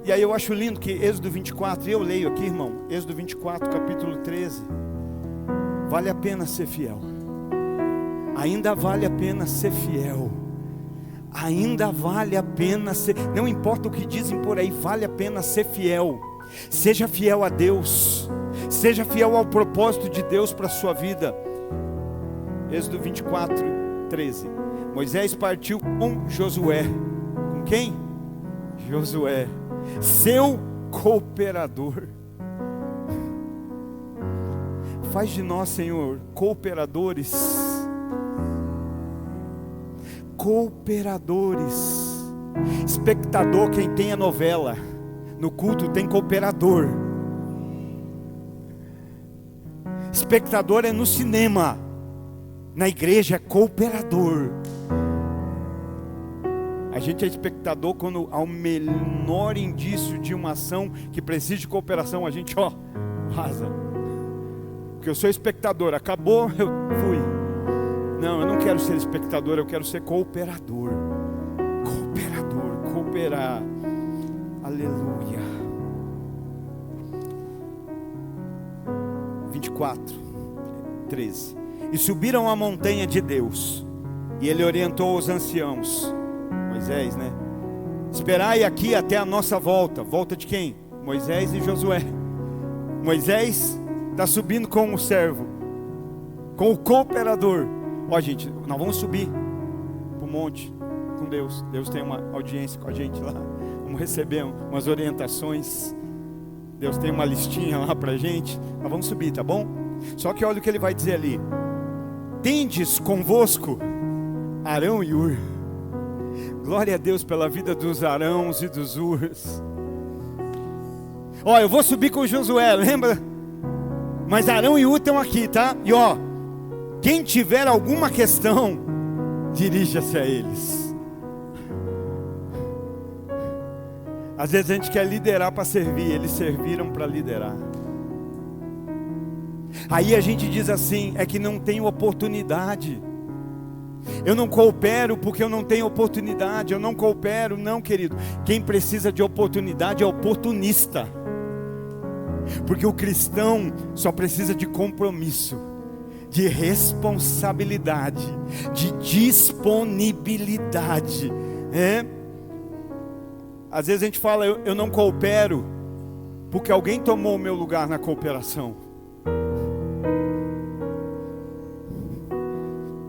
E aí eu acho lindo que Êxodo 24, eu leio aqui, irmão, Êxodo 24, capítulo 13. Vale a pena ser fiel. ainda vale a pena ser fiel. Ainda vale a pena ser, não importa o que dizem por aí, vale a pena ser fiel. Seja fiel a Deus, seja fiel ao propósito de Deus para a sua vida. Êxodo 24, 13. Moisés partiu com Josué. Com quem? Josué, seu cooperador. Faz de nós, Senhor, cooperadores. Cooperadores. Espectador, quem tem a novela. No culto tem cooperador. Espectador é no cinema. Na igreja é cooperador. A gente é espectador quando há o menor indício de uma ação que precisa de cooperação, a gente vaza. Porque eu sou espectador, acabou, eu fui. Não, eu não quero ser espectador, eu quero ser cooperador. Cooperador, cooperar. Aleluia. 24, 13. E subiram a montanha de Deus, e ele orientou os anciãos, Moisés, né? Esperai aqui até a nossa volta. Volta de quem? Moisés e Josué. Moisés está subindo com o servo, com o cooperador. Gente, nós vamos subir para o monte com Deus. Deus tem uma audiência com a gente lá. Vamos receber umas orientações. Deus tem uma listinha lá para a gente. Nós vamos subir, tá bom? Só que olha o que ele vai dizer ali. Tendes convosco Arão e Ur. Glória a Deus pela vida dos Arãos e dos Urs. Eu vou subir com Josué, lembra? Mas Arão e Ur estão aqui, tá? E quem tiver alguma questão, dirija-se a eles. Às vezes a gente quer liderar para servir, eles serviram para liderar. Aí a gente diz assim, é que não tem oportunidade. Eu não coopero porque eu não tenho oportunidade. Eu não coopero, não, querido. Quem precisa de oportunidade é oportunista. Porque o cristão só precisa de compromisso, de responsabilidade, de disponibilidade. Às vezes a gente fala, eu não coopero porque alguém tomou o meu lugar na cooperação.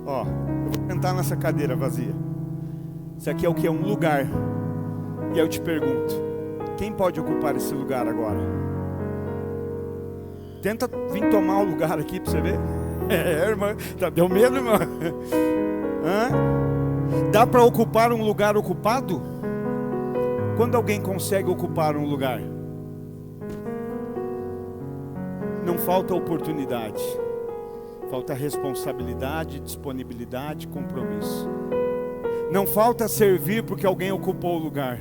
Eu vou sentar nessa cadeira vazia. Isso aqui é o que? É um lugar. E eu te pergunto, quem pode ocupar esse lugar agora? Tenta vir tomar o lugar aqui para você ver. Irmã, deu medo, irmã? Dá para ocupar um lugar ocupado? Quando alguém consegue ocupar um lugar? Não falta oportunidade, falta responsabilidade, disponibilidade, compromisso. Não falta servir porque alguém ocupou o lugar.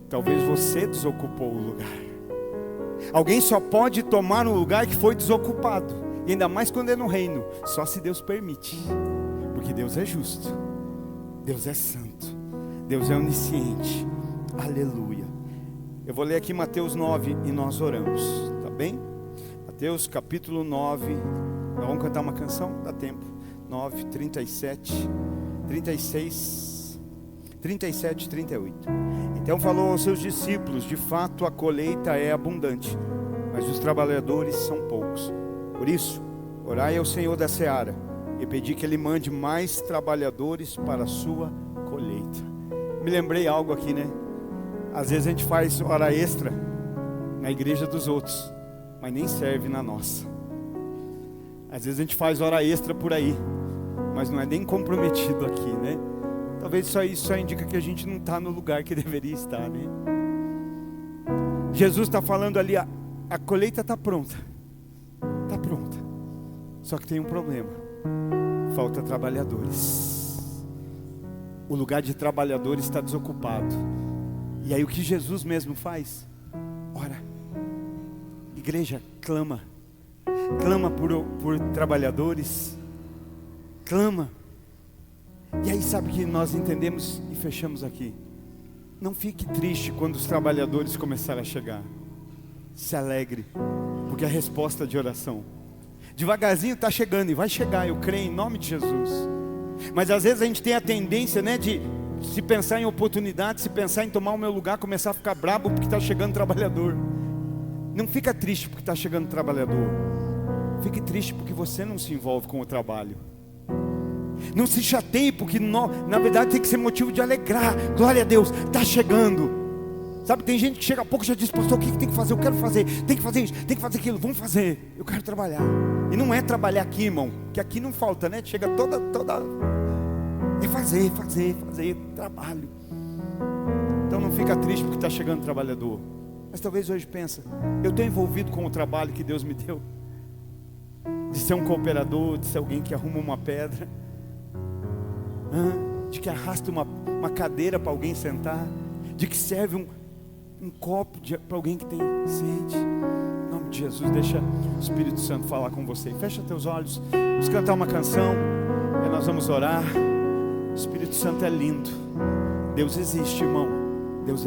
Talvez você desocupou o lugar. Alguém só pode tomar um lugar que foi desocupado. E ainda mais quando é no reino, só se Deus permite. Porque Deus é justo, Deus é santo, Deus é onisciente. Aleluia. Eu vou ler aqui Mateus 9 e nós oramos, tá bem? Mateus capítulo 9. Nós vamos cantar uma canção? Dá tempo. 9, 37, 36, 37 e 38. Então falou aos seus discípulos: de fato a colheita é abundante, mas os trabalhadores são poucos. Por isso, orai ao Senhor da seara e pedi que Ele mande mais trabalhadores para a sua colheita. Me lembrei algo aqui, né? Às vezes a gente faz hora extra na igreja dos outros, mas nem serve na nossa. Às vezes a gente faz hora extra por aí, mas não é nem comprometido aqui, né? Talvez isso só indica que a gente não está no lugar que deveria estar, né? Jesus está falando ali, a colheita está pronta. Está pronta. Só que tem um problema. Falta trabalhadores. O lugar de trabalhadores está desocupado. E aí o que Jesus mesmo faz? Ora, igreja, clama. Clama por trabalhadores. Clama. E aí sabe que nós entendemos e fechamos aqui. Não fique triste quando os trabalhadores começarem a chegar. Se alegre, porque a resposta de oração. Devagarzinho está chegando e vai chegar, eu creio em nome de Jesus. Mas às vezes a gente tem a tendência, né, de se pensar em oportunidade, se pensar em tomar o meu lugar, começar a ficar brabo porque está chegando trabalhador. Não fica triste porque está chegando trabalhador. Fique triste porque você não se envolve com o trabalho. Não se chateie porque na verdade tem que ser motivo de alegrar. Glória a Deus, está chegando. Sabe, tem gente que chega a pouco e já diz: pastor, o que tem que fazer? Eu quero fazer, tem que fazer isso, tem que fazer aquilo, vamos fazer. Eu quero trabalhar. E não é trabalhar aqui, irmão, que aqui não falta, né? Chega toda é fazer, trabalho. Então não fica triste porque está chegando trabalhador. Mas talvez hoje pensa: eu estou envolvido com o trabalho que Deus me deu, de ser um cooperador, de ser alguém que arruma uma pedra, de que arrasta uma cadeira para alguém sentar, de que serve um copo para alguém que tem sede. Em nome de Jesus, deixa o Espírito Santo falar com você. Fecha teus olhos, vamos cantar uma canção, e nós vamos orar. O Espírito Santo é lindo. Deus existe, irmão. Deus é